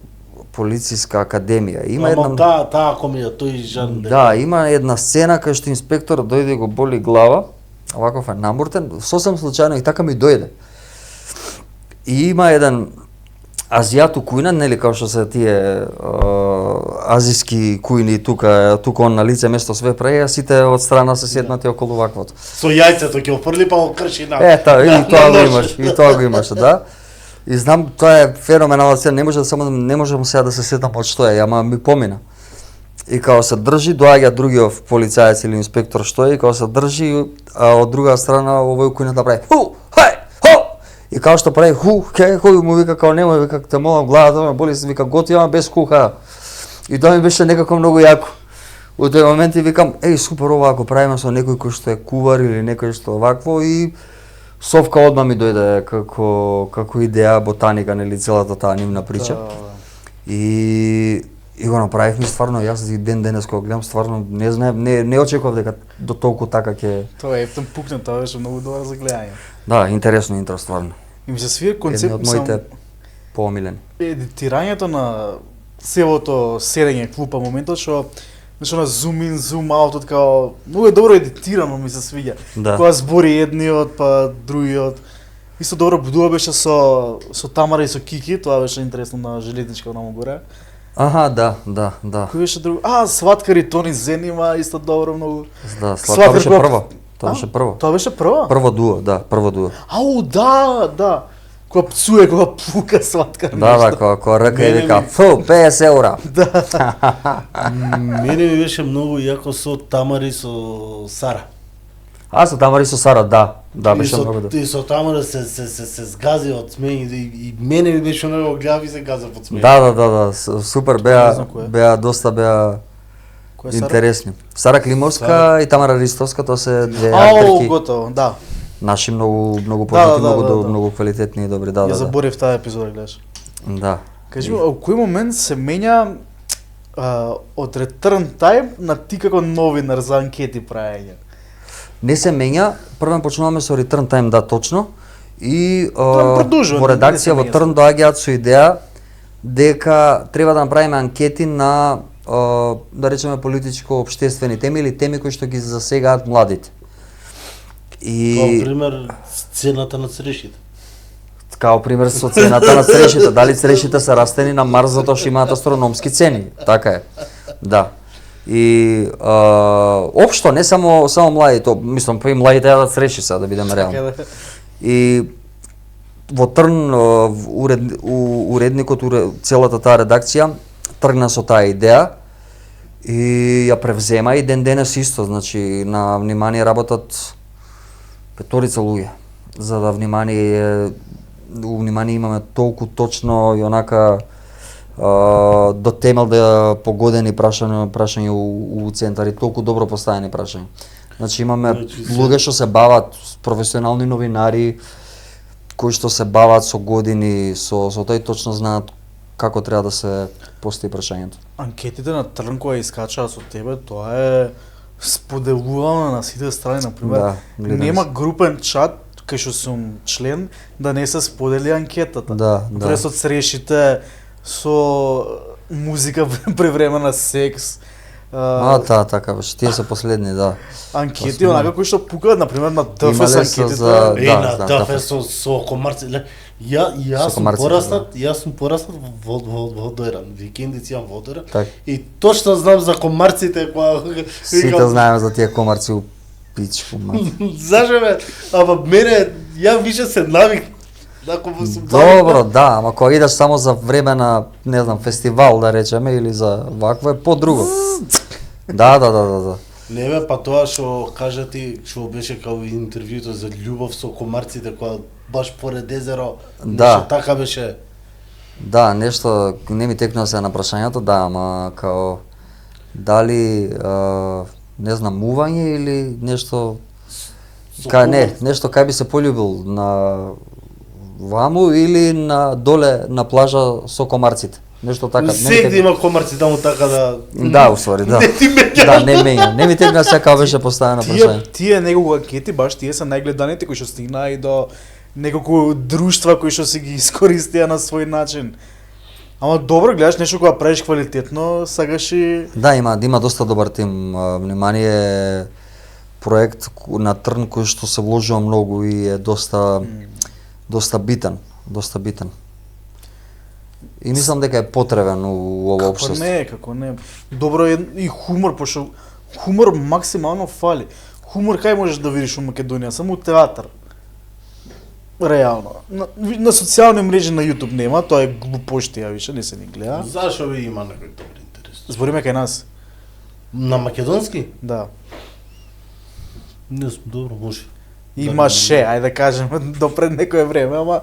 полициска академија. Има
една таа комедија, тој Жан.
Да, има една сцена кај што инспекторот дојде го боли глава, оваков е намуртен, сосем случајно и така ми дојде. И има еден азијат у кујна, нели као што се тие азиски кујни тука он на лице место све праја, сите од страна се седнати околу ваквото.
Со јајцето ќе офрли па го крши на.
И тоа го имаше, да. И знам, тоа е феноменална сцена, не можам сега да се сетам од што е, ама ми помина. И као се држи, доаѓа другиот полицаец или инспектор што е, и као се држи, а од друга страна овој кујната прави ху, хај, хо! И као што прави ху, кој му вика као немој, вика те молам главата ме боли, се вика готи, ама без хуха. И тоа ми беше некако многу јако. У тој момент и викам, супер ова ако правиме со некој кој што е кувар или некој што вакво и Совка одма ми дојде како идеја, ботаника, нели целата таа нивна прича. И го направивме стварно, јас и денес кога гледам стварно не знаев, не очекував дека до толку така ќе.
Тоа е ептен пукна, тоа беше многу добро за гледање.
Да, интересно интро стварно.
И ми се свија концепт
од моите поомилени.
Едитирањето на целото седење клупа моментот што на зум ин, зум аут, као многу е добро едитирано, ми се свиѓа.
Да.
Кога збори едниот па другиот. Исто добро будува беше со Тамара и со Кики, тоа беше интересно на железничка на горе.
Аха, да.
Кој беше друг? Сваткар и Тони Зенима, исто добро многу.
Да, Сваткар беше прво. Тоа беше прво.
Тоа беше прво?
Прво дуо, да, прво дуо.
Ау, да. Кога пцуе, кога пука Сваткар.
Да, кога река и вика, 50 евра.
Мене ми беше многу јако со Тамара и со Сара.
Со Тамара и со Сара, да, беше многу добро.
И со Тамара се згази од смеј и мене ми беше многу глав и се газа од смеј.
Да, супер беа доста интересни. Сара Климовска и Тамара Ристовска, тоа се две актерки.
Готово, да.
Наши многу познати,
да.
многу квалитетни и добри, да.
Ја заборев таа епизода, гледаш.
Да.
Кажи ми, во кој момент се менја од Return Time на ти како новинар за анкети праење?
Не се менја, прво почнуваме со Return Time, да, точно. И
продолжува,
во
не
редакција
се
во
менја.
Трн доаѓаат со идеја дека треба да направиме анкети на да речеме политичко-општествени теми или теми кои што ги засегаат младите.
Како пример цената на црешите.
Као пример со цената на црешите, дали црешите се растени на Марс затоа што имаат астрономски цени, така е. Да. И општо не само младите, мислам па и младите јадат цреши сега да бидеме реални. И во Трн уредникот, целата таа редакција тргна со таа идеја и ја превзема и ден денес исто, значи на внимание работат 5 луѓе. За да внимание имаме толку точно и онака до темел да погодени прашања у центари, толку добро поставени прашања. Значи имаме луѓе што се бават, професионални новинари, кои што се бават со години, со тој точно знаат како треба да се постави прашањето.
Анкетите на Трн која искачаат со тебе, тоа е споделувано на сите страни, например.
Да,
нема групен чат кај што сум член да не се сподели анкетата.
Да.
Со црешите, со музика при време на секс.
Така беше, тие се последни, да.
Анкети онака кои што пукаат, например на ДФС анкетите.
На ДФС со комарци. Јас сум пораснат во Дојран, викендици јам во Дојран. И точно знам за комарците која
сите знаеме за тие комарци у пичку, мати.
Зашо бе? Ама мене ја више се навик.
Добро, да, ама кога идеш само за време на, не знам, фестивал да речеме или за вакво е по-друго. Да.
Не бе, па тоа што кажа ти, што беше као интервјуто за љубов со комарците која баш поред езеро, нешто така беше.
Да, нешто не ми текнува се на прашањето, да, ама као дали не знам, мување или нешто нешто кај би се полюбил на ваму или на доле на плажа со комарците. Нешто така.
Сегде има комарци таму така да.
Да, усвари, да. Да, не мења. Не ми текна се како беше поставено прашање.
Тие неколку анкети баш тие се најгледаните кои што стигнаа и до неколку друштва кои што си ги искористија на свој начин. Ама добро гледаш нешто кога правиш квалитетно, сакаш и
да, има доста добар тим. Внимание проект на Трн кој што се вложува многу и е доста битен. И мислам дека е потребен у ово општество.
Како не. Добро е и хумор, пошто хумор максимално фали. Хумор кај можеш да видиш у Македонија? Само у театар. Реално. На социјални мрежи на YouTube нема, тоа е глупоштија више, не се ни гледа.
Зашо ви има некој добри интерес?
Збориме кај нас.
На македонски?
Да.
Не сум добро, може.
Имаше, ајде да кажеме, допред некое време, ама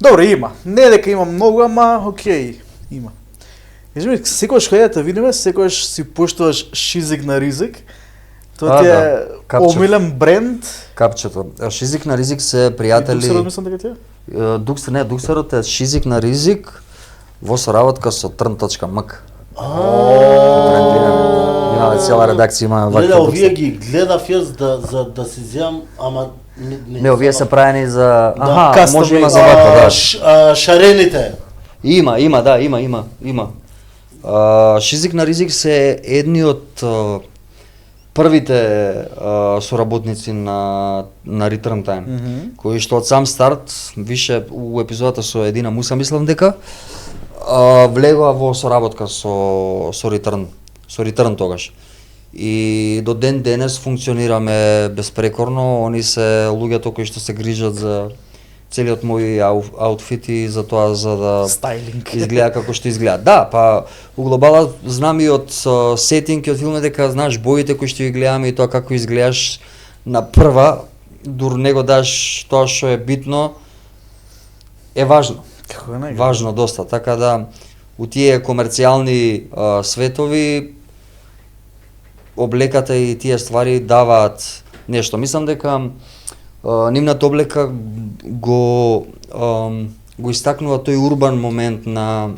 добро има. Не дека има многу, ама окей, има. Кажи ми, секогаш кај да видиме, секогаш си поштуваш шизик на ризик. Тоа ти е омилен бренд.
Капчето. Шизик на ризик се пријатели.
Дуксерот мислам дека ти е?
Дуксерот е шизик на ризик во соработка со Trn.mk. Имаме цела редакција, имаме вакви.
Гледа, овие ги гледав јас да си земам, ама
не, овие се правени за може има за
ваква, да. Шарените.
Има. Шизик на ризик се едни од првите соработници на Return Time, кои што од сам старт, више у епизодата со Едина Муса, мислам дека, влегува во соработка со Return тогаш. И до ден денес функционираме безпрекорно, они се луѓето кои што се грижат за целиот мој аутфит и за тоа за да
стайлинг
изгледа како што изгледа. Да, па у глобала знам и од сетинг и од филми дека знаеш боите кои што ги гледаме и тоа како изгледаш на прва, дур не го даш тоа што е битно, е важно. Важно доста, така да у тие комерцијални светови облеката и тие ствари даваат нешто. Мислам дека нивната облека го истакнува тој урбан момент на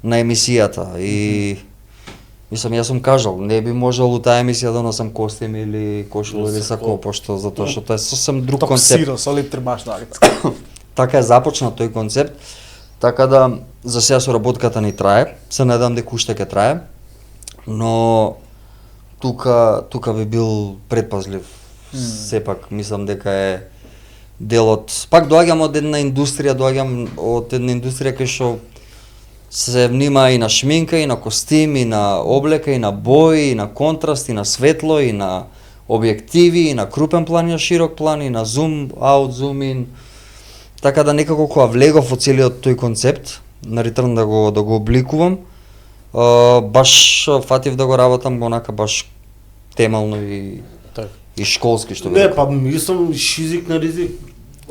емисијата и мислам, јас сум кажал, не би можел у таа емисија да носам костим или кошула или сако, пошто затоа што тоа е сосем друг концепт.
Токсиро, со литри машна.
Така е започна тој концепт, така да за сега соработката ни трае, се надам дека уште ќе трае, но тука би бил предпазлив. Сепак мислам дека е дел од, пак доаѓам од една индустрија, кај што се внима и на шминка, и на костим, и на облека, и на бои, и на контраст, и на светло, и на објективи, и на крупен план, и на широк план, и на зум аут, зум ин. Така да некако кога влегов во целиот тој концепт, на Return да го обликувам, баш фатив да го работам го онака баш темално и школски што
Не, па мислам шизик на ризик.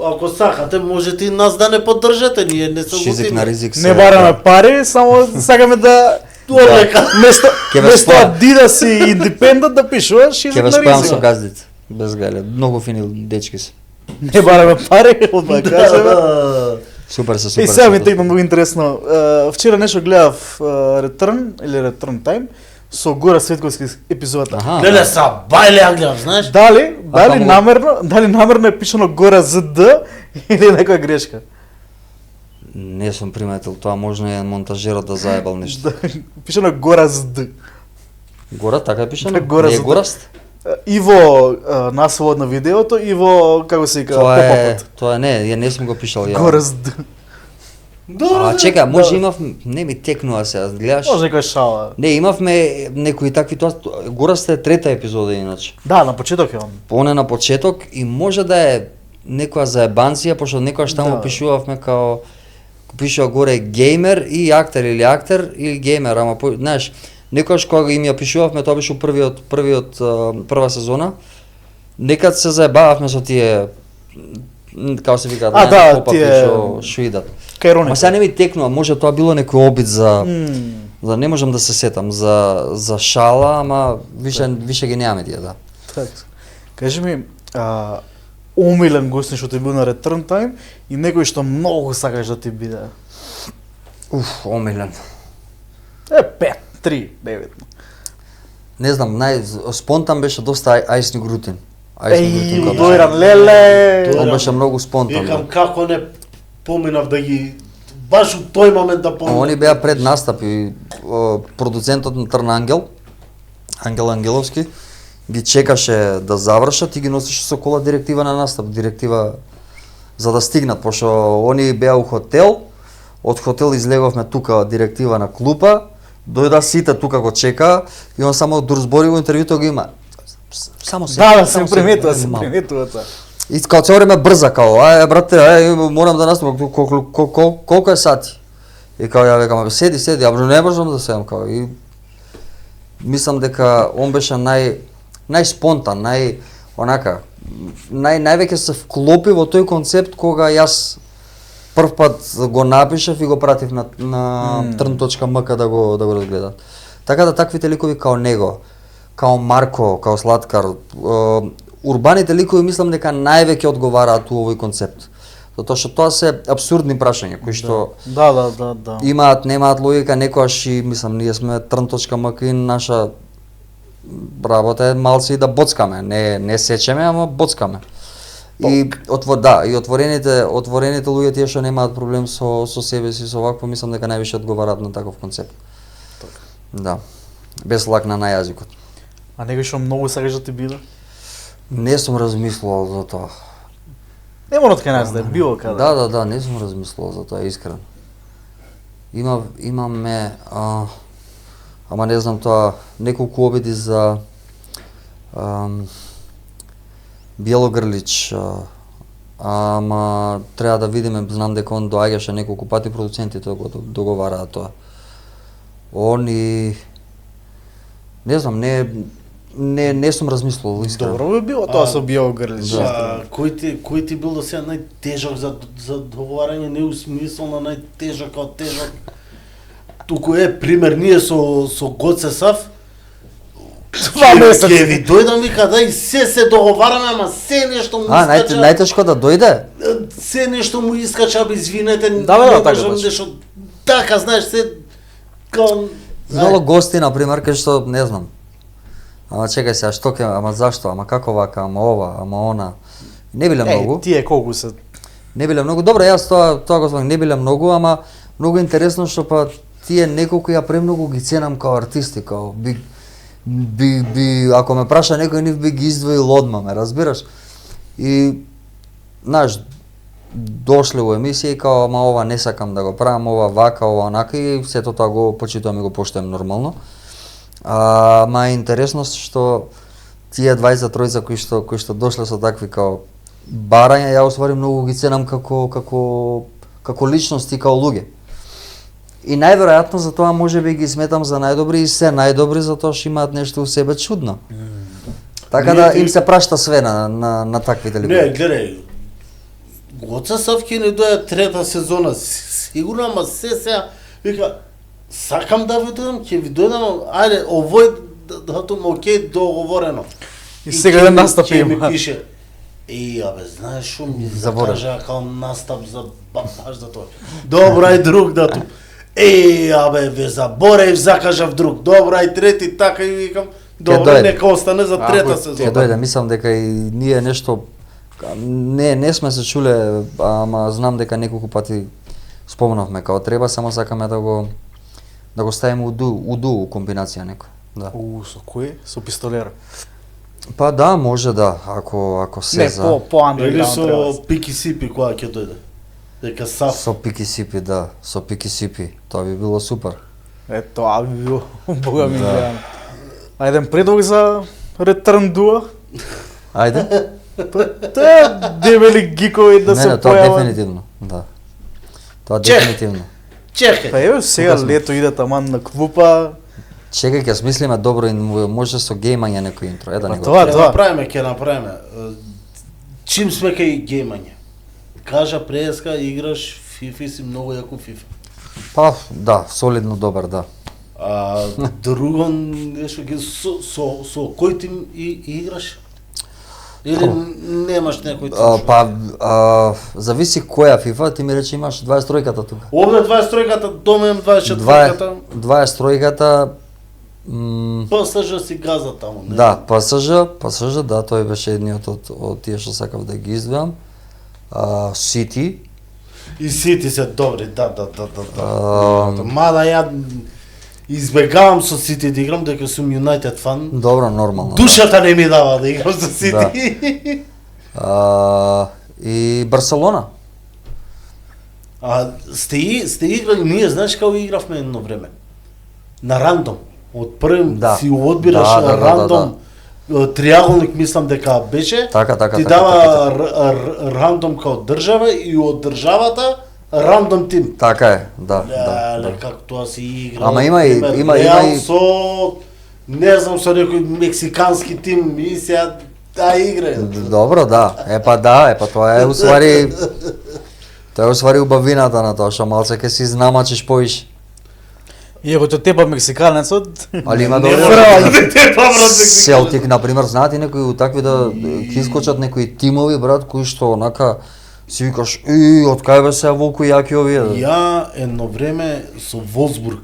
Ако сакате, можете и нас да не поддржате, ние не се
шизик на ризик.
Не бараме пари, само сакаме да место Adidas и Independent да пишува шизик
Ќе
на
ве спајам
ризик.
со газдите, без гале. Многу фини дечки се.
Не бараме пари, одма кажеме.
Супер се,
И
супер.
сега ми е многу интересно. Вчера нешто гледав Return или Return Time со Гора Светковски епизодата.
Аха.
Не са бајле ја гледам, знаеш?
Дали
таму-
намерно е пишано Гора ЗД или некоја грешка?
Не сум приметил тоа, можно е монтажерот да заебал нешто.
Пишано Гора ЗД.
Гора така е пишано?
Да, Гора
Не е
за-
гораст?
И во насловот на видеото, и во, како се вика, попапот.
Тоа не, ја не сум го пишал ја.
Гора ЗД.
А чека, може имав, не ми текнува сега, гледаш?
Може некоја шала.
Не, имавме некои такви тоа, Гораст е трета епизода иначе.
Да, на почеток е он.
Поне на почеток и може да е некоја заебанција, пошто некојаш таму
Да.
пишувавме као пишува горе геймер и актер или геймер, ама знаеш, некојаш кога им ја пишувавме, тоа беше прва сезона. Некад се заебававме со тие како се викаат,
А, да,
попапи
тие-
што идат.
Кај
Ма сега не ми текнува, може тоа било некој обид за не можам да се сетам за шала, ама више ги немаме тие, да.
Така. Кажи ми, омилен гостин што ти бил на Return Time и некој што многу сакаш да ти биде.
Омилен.
5, 3, 9.
Не знам, спонтан беше доста Ајсни Грутин.
Еј,
кога беше.
Дојран Леле.
Он беше многу спонтан.
Викам како не поминав да ги баш у тој момент да поминав.
Они беа пред настапи, продуцентот на Трн Ангел, Ангел Ангеловски, ги чекаше да завршат и ги носеше со кола директива на настап, директива за да стигнат, пошто они беа у хотел, од хотел излеговме тука директива на клупа, дојда сите тука го чека и он само дурзбори во интервјуто го има. Само се.
Да,
само
се приметува, се
малку.
приметува тоа.
И као цело време брза, као, брате, морам да настапам, колку е сати? И као ја викам, седи, абе не можам да седам, као, и мислам дека он беше најспонтан, највеќе се вклопи во тој концепт кога јас прв пат го напишав и го пратив на trn.mk да го разгледат. Така да таквите ликови као него, као Марко, као Слаткар, урбаните ликови мислам дека највеќе одговараат у овој концепт. Затоа што тоа се апсурдни прашања кои што
Да.
немаат логика, некојаш и мислам ние сме trn.mk и наша работа е малци да боцкаме, не сечеме, ама боцкаме. И отворените луѓе тие што немаат проблем со себе си, со вакво, мислам дека највише одговараат на таков концепт. Да. Без лак на јазикот.
А некој што многу сакаш да ти биде?
Не сум размислувал за тоа.
Не мора од кај нас да е било каде.
Да, не сум размислувал за тоа, искрено. Имаме, ама не знам тоа, неколку обиди за Биело Грлич, ама треба да видиме, знам дека он доаѓаше неколку пати, продуцентите го договараат тоа. Он и не знам, не сум размислувал искрено.
Добро би било тоа со Биело Грлич.
Кој ти бил до сега најтежок за договарање, неусмислено најтежок од тежок? Туку е пример ние со Гоце Сав,
2 месеци.
Ќе ви дојдам вика да и се договараме, ама се нешто му искача.
Најтешко да дојде?
Се нешто му искача, извинете.
Да,
не
така
можам
баш.
нешто. Така, знаеш, се као
Много гости, например, кај што не знам. Ама чекај сега, што ќе, ама зашто, ама како вака, ама ова, ама она. Не биле многу.
Тие колку се
Не биле многу. Добро, јас тоа го знам, не биле многу, ама многу интересно што па тие неколку ја премногу ги ценам као артисти, као ако ме праша некој нив би ги издвоил одма, ме разбираш? И знаеш, дошле во емисија и као ама ова не сакам да го правам, ова вака, ова онака и сето тоа го почитувам и го поштувам нормално. Ма е интересно што тие 23 кои што дошле со такви као барања, ја оствари многу ги ценам како личности, као луѓе. И најверојатно за тоа можеби ги сметам за најдобри и се најдобри затоа што имаат нешто у себе чудно. Така да им се прашта све на таквите луѓе.
Не, гледај. Гоца Савки не доја трета сезона, сигурно, ама се вика сакам да ви дојдам, ќе ви дојдам, ајде, овој датум окей договорено.
И сега да настапи
ќе ми
има.
пише. Абе, знаеш што ми
Заборев.
кажа као настап за баш за тоа. Добро, ај друг датум. Абе, ве заборев, закажав друг. Добро, ај трети, така и викам. Добро,
дојде.
нека остане за трета
Ќе
сезона.
дојде, мислам дека и ние нешто не сме се чуле, ама знам дека неколку пати спомнавме као треба, само сакаме да го ставиме у комбинација некој. Да.
Со кој? Со пистолер.
Па да, може да, ако се
Не,
за
по
Или
underground треба.
со Пики Сипи кога ќе дојде. Дека Сав.
со Пики Сипи, да, со Пики Сипи, тоа би било супер.
Тоа би било бога ми гледам. Ајдем предлог за Return Duo.
Ајде.
Тоа дебели гикови да се
Не, тоа
појават.
дефинитивно, да. Тоа
Чех.
дефинитивно.
Чекај.
Па еве сега
Тука сме.
лето иде таман на клупа.
Чекај, ќе смислиме добро и може со геймање некој интро, да
Па
него.
тоа,
Ќе направиме. Чим сме кај геймање? Кажа преска, играш FIFA, си многу јако FIFA.
Па, да, солидно добар, да.
Друго нешто со кој тим играш? Или немаш некој тим?
Зависи која FIFA, ти ми рече имаш 23-ката тука.
Овде 23-ката, дома имам 24-ката.
23-ката
ПСЖ си газа таму, не?
да, ПСЖ, да, тој беше едниот од тие што сакав да ги издвојам. Сити.
И Сити се добри, да. Мада ја избегавам со Сити да играм, дека сум Юнајтед фан.
Добро, нормално.
Душата не ми дава да играм со Сити.
И Барселона.
Сте играли, ние знаеш како игравме едно време. На рандом. Од првим
Да.
си одбираш
Да.
рандом. Триаголник мислам дека беше.
Така.
Ти дава рандом као држава и од државата рандом тим.
Така е, да.
Како тоа си игра.
Ама има и-
Реал со не знам со некој мексикански тим и сега игра.
Добро, да. Тоа е усвари убавината на тоа, што малце ќе си знамачиш поиш.
Иако те тепа мексиканецот.
Али има
Не
добро.
мора да те паврат
Селтик, например, знаат и некои такви да ќе искочат некои тимови, брат, кои што онака си викаш, од кај бе се волку јаки овие.
Ја едно време со Волсбург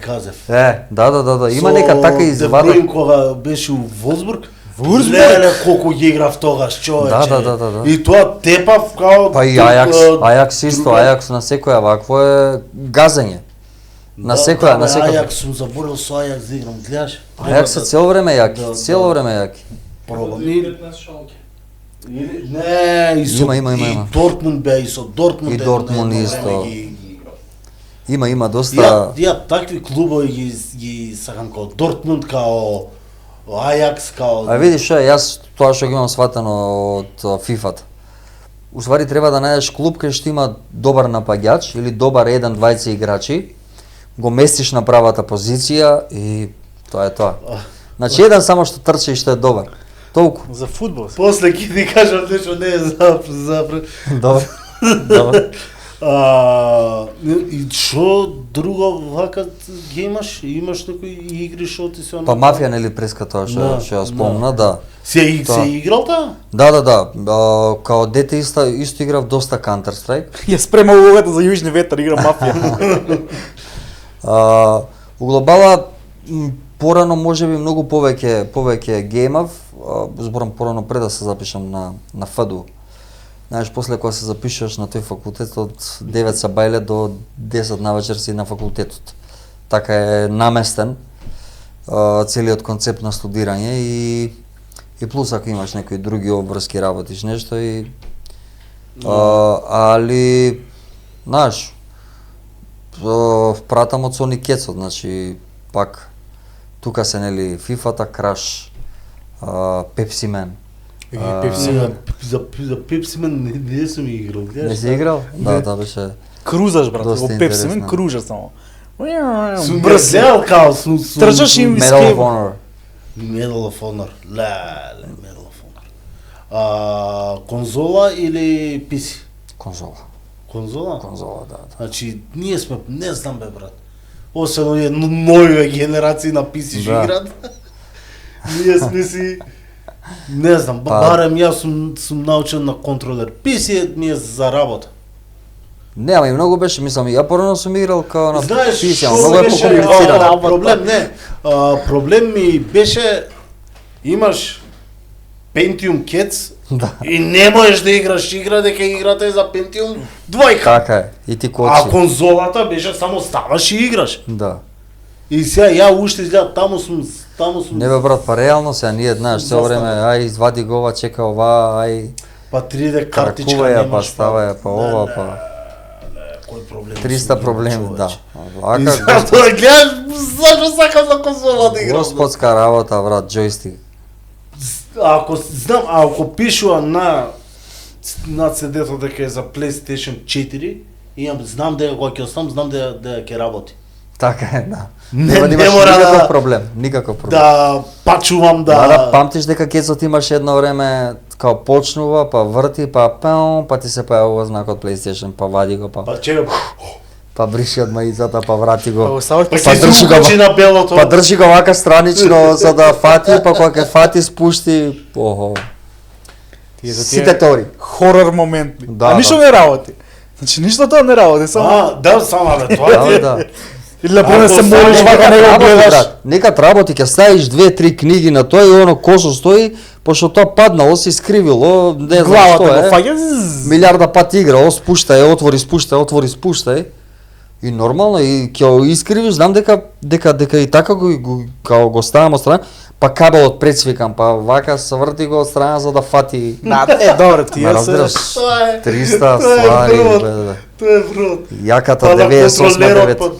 газев.
Да. Има нека така извада.
Де Бруин кога беше у Волсбург.
Волсбург?
Леле колку ги играв тогаш, човече.
Да.
И тоа тепав као
Па и Ајакс исто, Ајакс на секоја вакво е газење. На секоја.
Ајакс сум заборил со Ајакс да играм, гледаш?
Ајакс е цело време јаки,
Пробам. Не, и со
Има.
и Дортмунд бе, и со Дортмунд.
И Дортмунд
едно
исто.
време ги играв.
Има доста.
Ја такви клубови ги сакам као Дортмунд, као Ајакс, као...
А видиш, јас тоа што ги имам сватено од FIFA-та. Уствари треба да најдеш клуб кај што има добар напаѓач или добар 1-2 играчи, го местиш на правата позиција и тоа е тоа. Значи еден само што трчи и што е добар. Толку.
За фудбал.
После ќе ти кажам нешто не е за...
Добро.
И што друго вака ги имаш? Имаш некои игри што ти се
Па мафија нели преска тоа што ја спомна, да.
Се играл таа?
Да. Као дете исто играв доста Counter Strike.
Ја спремал улогата за Јужни ветар, игра мафија.
У глобала порано можеби многу повеќе геймав, зборам порано пред да се запишам на ФДУ. Знаеш, после кога се запишеш на тој факултет од 9 са бајле до 10 навечер си на факултетот. Така е наместен целиот концепт на студирање и плюс ако имаш некои други обврски работиш нешто и али знаеш пратам од Sonic Cats-от, значи пак тука се нели FIFA-та, Crash, Pepsi Man.
За Pepsi Man не сум играл, гледаш?
Не си играл? Да, беше
Крузаш, брат,
доста
во Pepsi Man
интересно.
кружаш само.
Сум
Брз.
гледал као
Трчаш им
Medal of Honor.
Medal of Honor. Medal of Honor. Конзола или PC?
Конзола.
Конзола?
Конзола, да.
Значи, ние сме, не знам бе брат. Освен овие нови генерации на PC што
Да.
играат. Ние сме си не знам, барем јас сум научен на контролер. PC ми е за работа.
Не, ама и многу беше, мислам, ја порано сум играл као на
Знаеш,
PC, ама
што
многу е
беше
покомплицирано.
проблем, не. Проблем ми беше имаш Pentium Cats и не можеш да играш игра дека играта е за Pentium 2.
Така е, и ти
А
коци.
конзолата беше само ставаш и играш.
Да.
И сега ја уште изгледа таму сум
Не бе брат, па реално сега ние знаеш цело време, ај извади го ова, чека ова, ај
па 3D картичка
кракува ја, па
немаш.
става ја, па ова, па
Кој проблем?
300 проблеми, да.
И
Вака
затоа гледаш, зашто сакам за конзола да играм?
господска работа, брат, джойстик.
Ако пишува на CD-то дека е за PlayStation 4, знам дека кога ќе оставам, знам дека ќе работи.
Така е, да.
Не
Нема да имаш
мора
никаков
да-
проблем, никаков проблем.
Да пачувам
Да, памтиш дека кецот имаш едно време као почнува, па врти, па пеу, па ти се појавува знакот PlayStation, па вади го,
Па чека,
па брише од маицата, па врати го.
Оставаш
па
Па
ќе
држи
се
го,
укочи на белото.
Па држи го вака странично за да фати, па кога ќе фати спушти, охо. Сите тори.
хорор моменти.
Да,
А ништо
да.
не работи. Значи ништо тоа не работи, само
Да, само бе, тоа
Да,
ти е.
да.
или например
Ако
се молиш
ставиш
вака не го
Работи,
гледаш.
брат. Некад работи, ќе ставиш 2-3 книги на тоа и оно кошо стои, пошто тоа паднало, се искривило, не знам
Главата
што
го
е.
фаќа.
Милиарда пати игра, спуштај, отвори, спуштај. И нормално и ќе го искривиш, знам дека и така го ставам од страна, па кабелот прецвикам, па вака се врти го од страна за да фати.
Да, добро, ти
Ме разбираш?
Тоа е.
300
Тоа е
ствари,
брод.
бе.
Тоа е брод.
Јаката
Па на
98
контролерот,
9.
па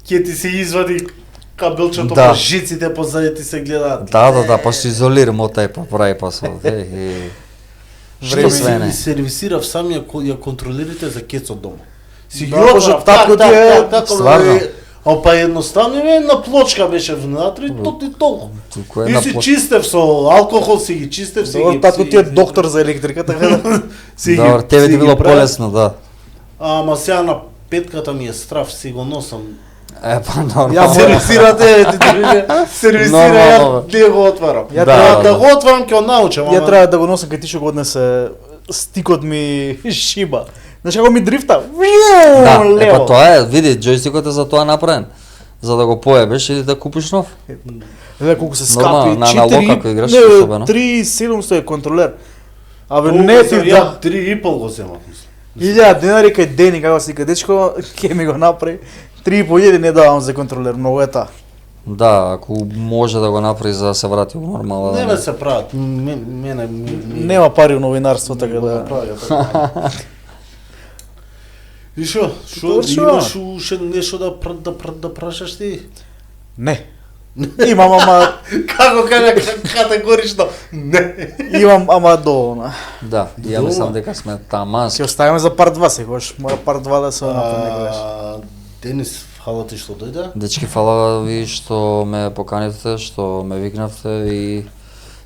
ќе ти се извади кабелчето
Да.
по жиците позади ти се гледаат.
Да, па се изолирам од тај, па прави па со. Што све не.
Сервисирав сам ја контролирате за кецот дома. Си ги
Да, може, татко ти е
стварно.
Па едноставно една плочка беше внатре и толку.
Туку
И
една
си
плочка.
чистев со алкохол, си ги чистев, си
Добро,
ги...
татко ти е доктор за електрика, така да.
си ги-
Добро, тебе
си
ти
ги
било
правев.
полесно, да.
Ама сега на петката ми е страф, си го носам.
Па нормално.
Ја сервисирате, сервисира,
Нормално,
ја не го отварам.
Ја
треба
Да го отварам, ќе го научам.
Ја треба да го носам кај ти што го однесе стикот ми шиба. Знаеш како ми дрифта?
Да,
лево.
па тоа е, види, джойстикот е за тоа направен. За да го поебеш или да купиш нов.
Не колку се
Нормално,
скапи.
на аналог ако играш,
не,
особено.
3700 е контролер. Абе
Не,
не
ти
ти
ја
да.
3,5 го земав.
1000 денари кај Дени, како си дечко, ќе ми го направи. 3.500 не давам за контролер, многу е таа.
Да, ако може да го направи за да се врати во нормала.
Не ме се прават. Мене
Нема пари у новинарство, така да.
И шо
Довршува.
имаш уште нешто да прашаш ти?
Не. Имам ама
Како кажа категорично? Не.
имам ама доволно.
Да, ја
Добро.
мислам дека сме таман.
Ќе оставиме за парт 2 секогаш. Мора парт 2 да се направи некогаш.
Денис, фала ти што дојде.
Дечки, фала ви што ме поканивте, што ме викнавте и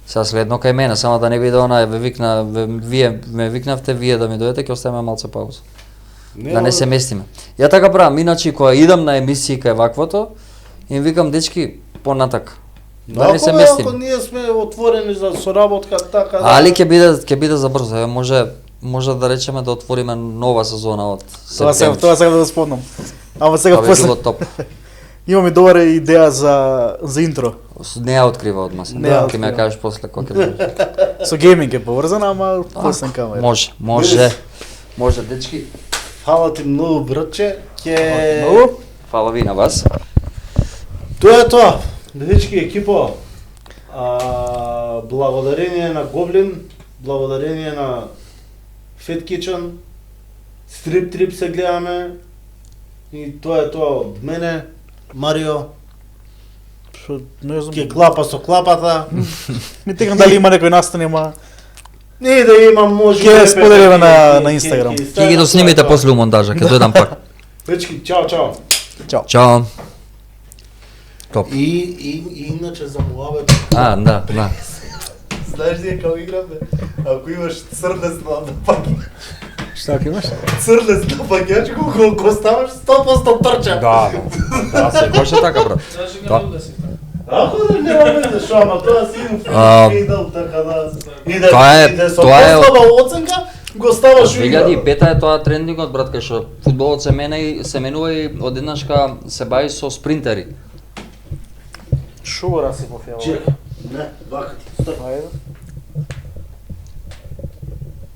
сега следно кај мене, само да не биде она, вие ме викнавте, вие да ми дојдете, ќе оставиме малце пауза. да не се местиме. Ја така правам, иначе кога идам на емисии кај ваквото, им викам дечки понатак. Да не се местиме.
Ако ние сме отворени за соработка, така да...
Али ќе биде забрзо, може да речеме да отвориме нова сезона од септември.
Тоа сега да спомнам. Ама сега
Тоа би
после
било топ.
имаме добра идеја за интро.
Не ја открива одма се.
Не ја
Ќе ми ја
открива.
кажеш после кога ќе биде.
Со гейминг е поврзана, ама после камера.
Може, дечки.
Фала ти многу, братче.
Фала ви на вас.
Тоа е тоа. Дечки, екипо. Благодарение на Гоблин, благодарение на Fat Kitchen, Strip Trip се гледаме. И тоа е тоа од мене, Марио.
Што не знам.
Ке клапа со клапата.
Не текам дали има некој настани, ама
Не да имам може.
Ќе споделиме на Инстаграм.
Ќе ги доснимите после у монтажа, ќе дојдам пак.
Дечки, чао, чао.
Чао. Топ.
И иначе за муабет.
Да.
Знаеш ли како играме? Ако имаш црнес на паки.
Што ако имаш?
Црнес на пакеч, го ставаш 100% трча.
Да, се коше така, брат.
Ако нема веќе шо, ама тоа си идел така да. И да со послаба оценка го ставаш у игра.
2005 е тоа трендингот, брат, кај што фудбалот се менува и одеднашка се бави со спринтери.
Шо го расипов ја?
Чек, не, вака ти, стоп.
Ајде.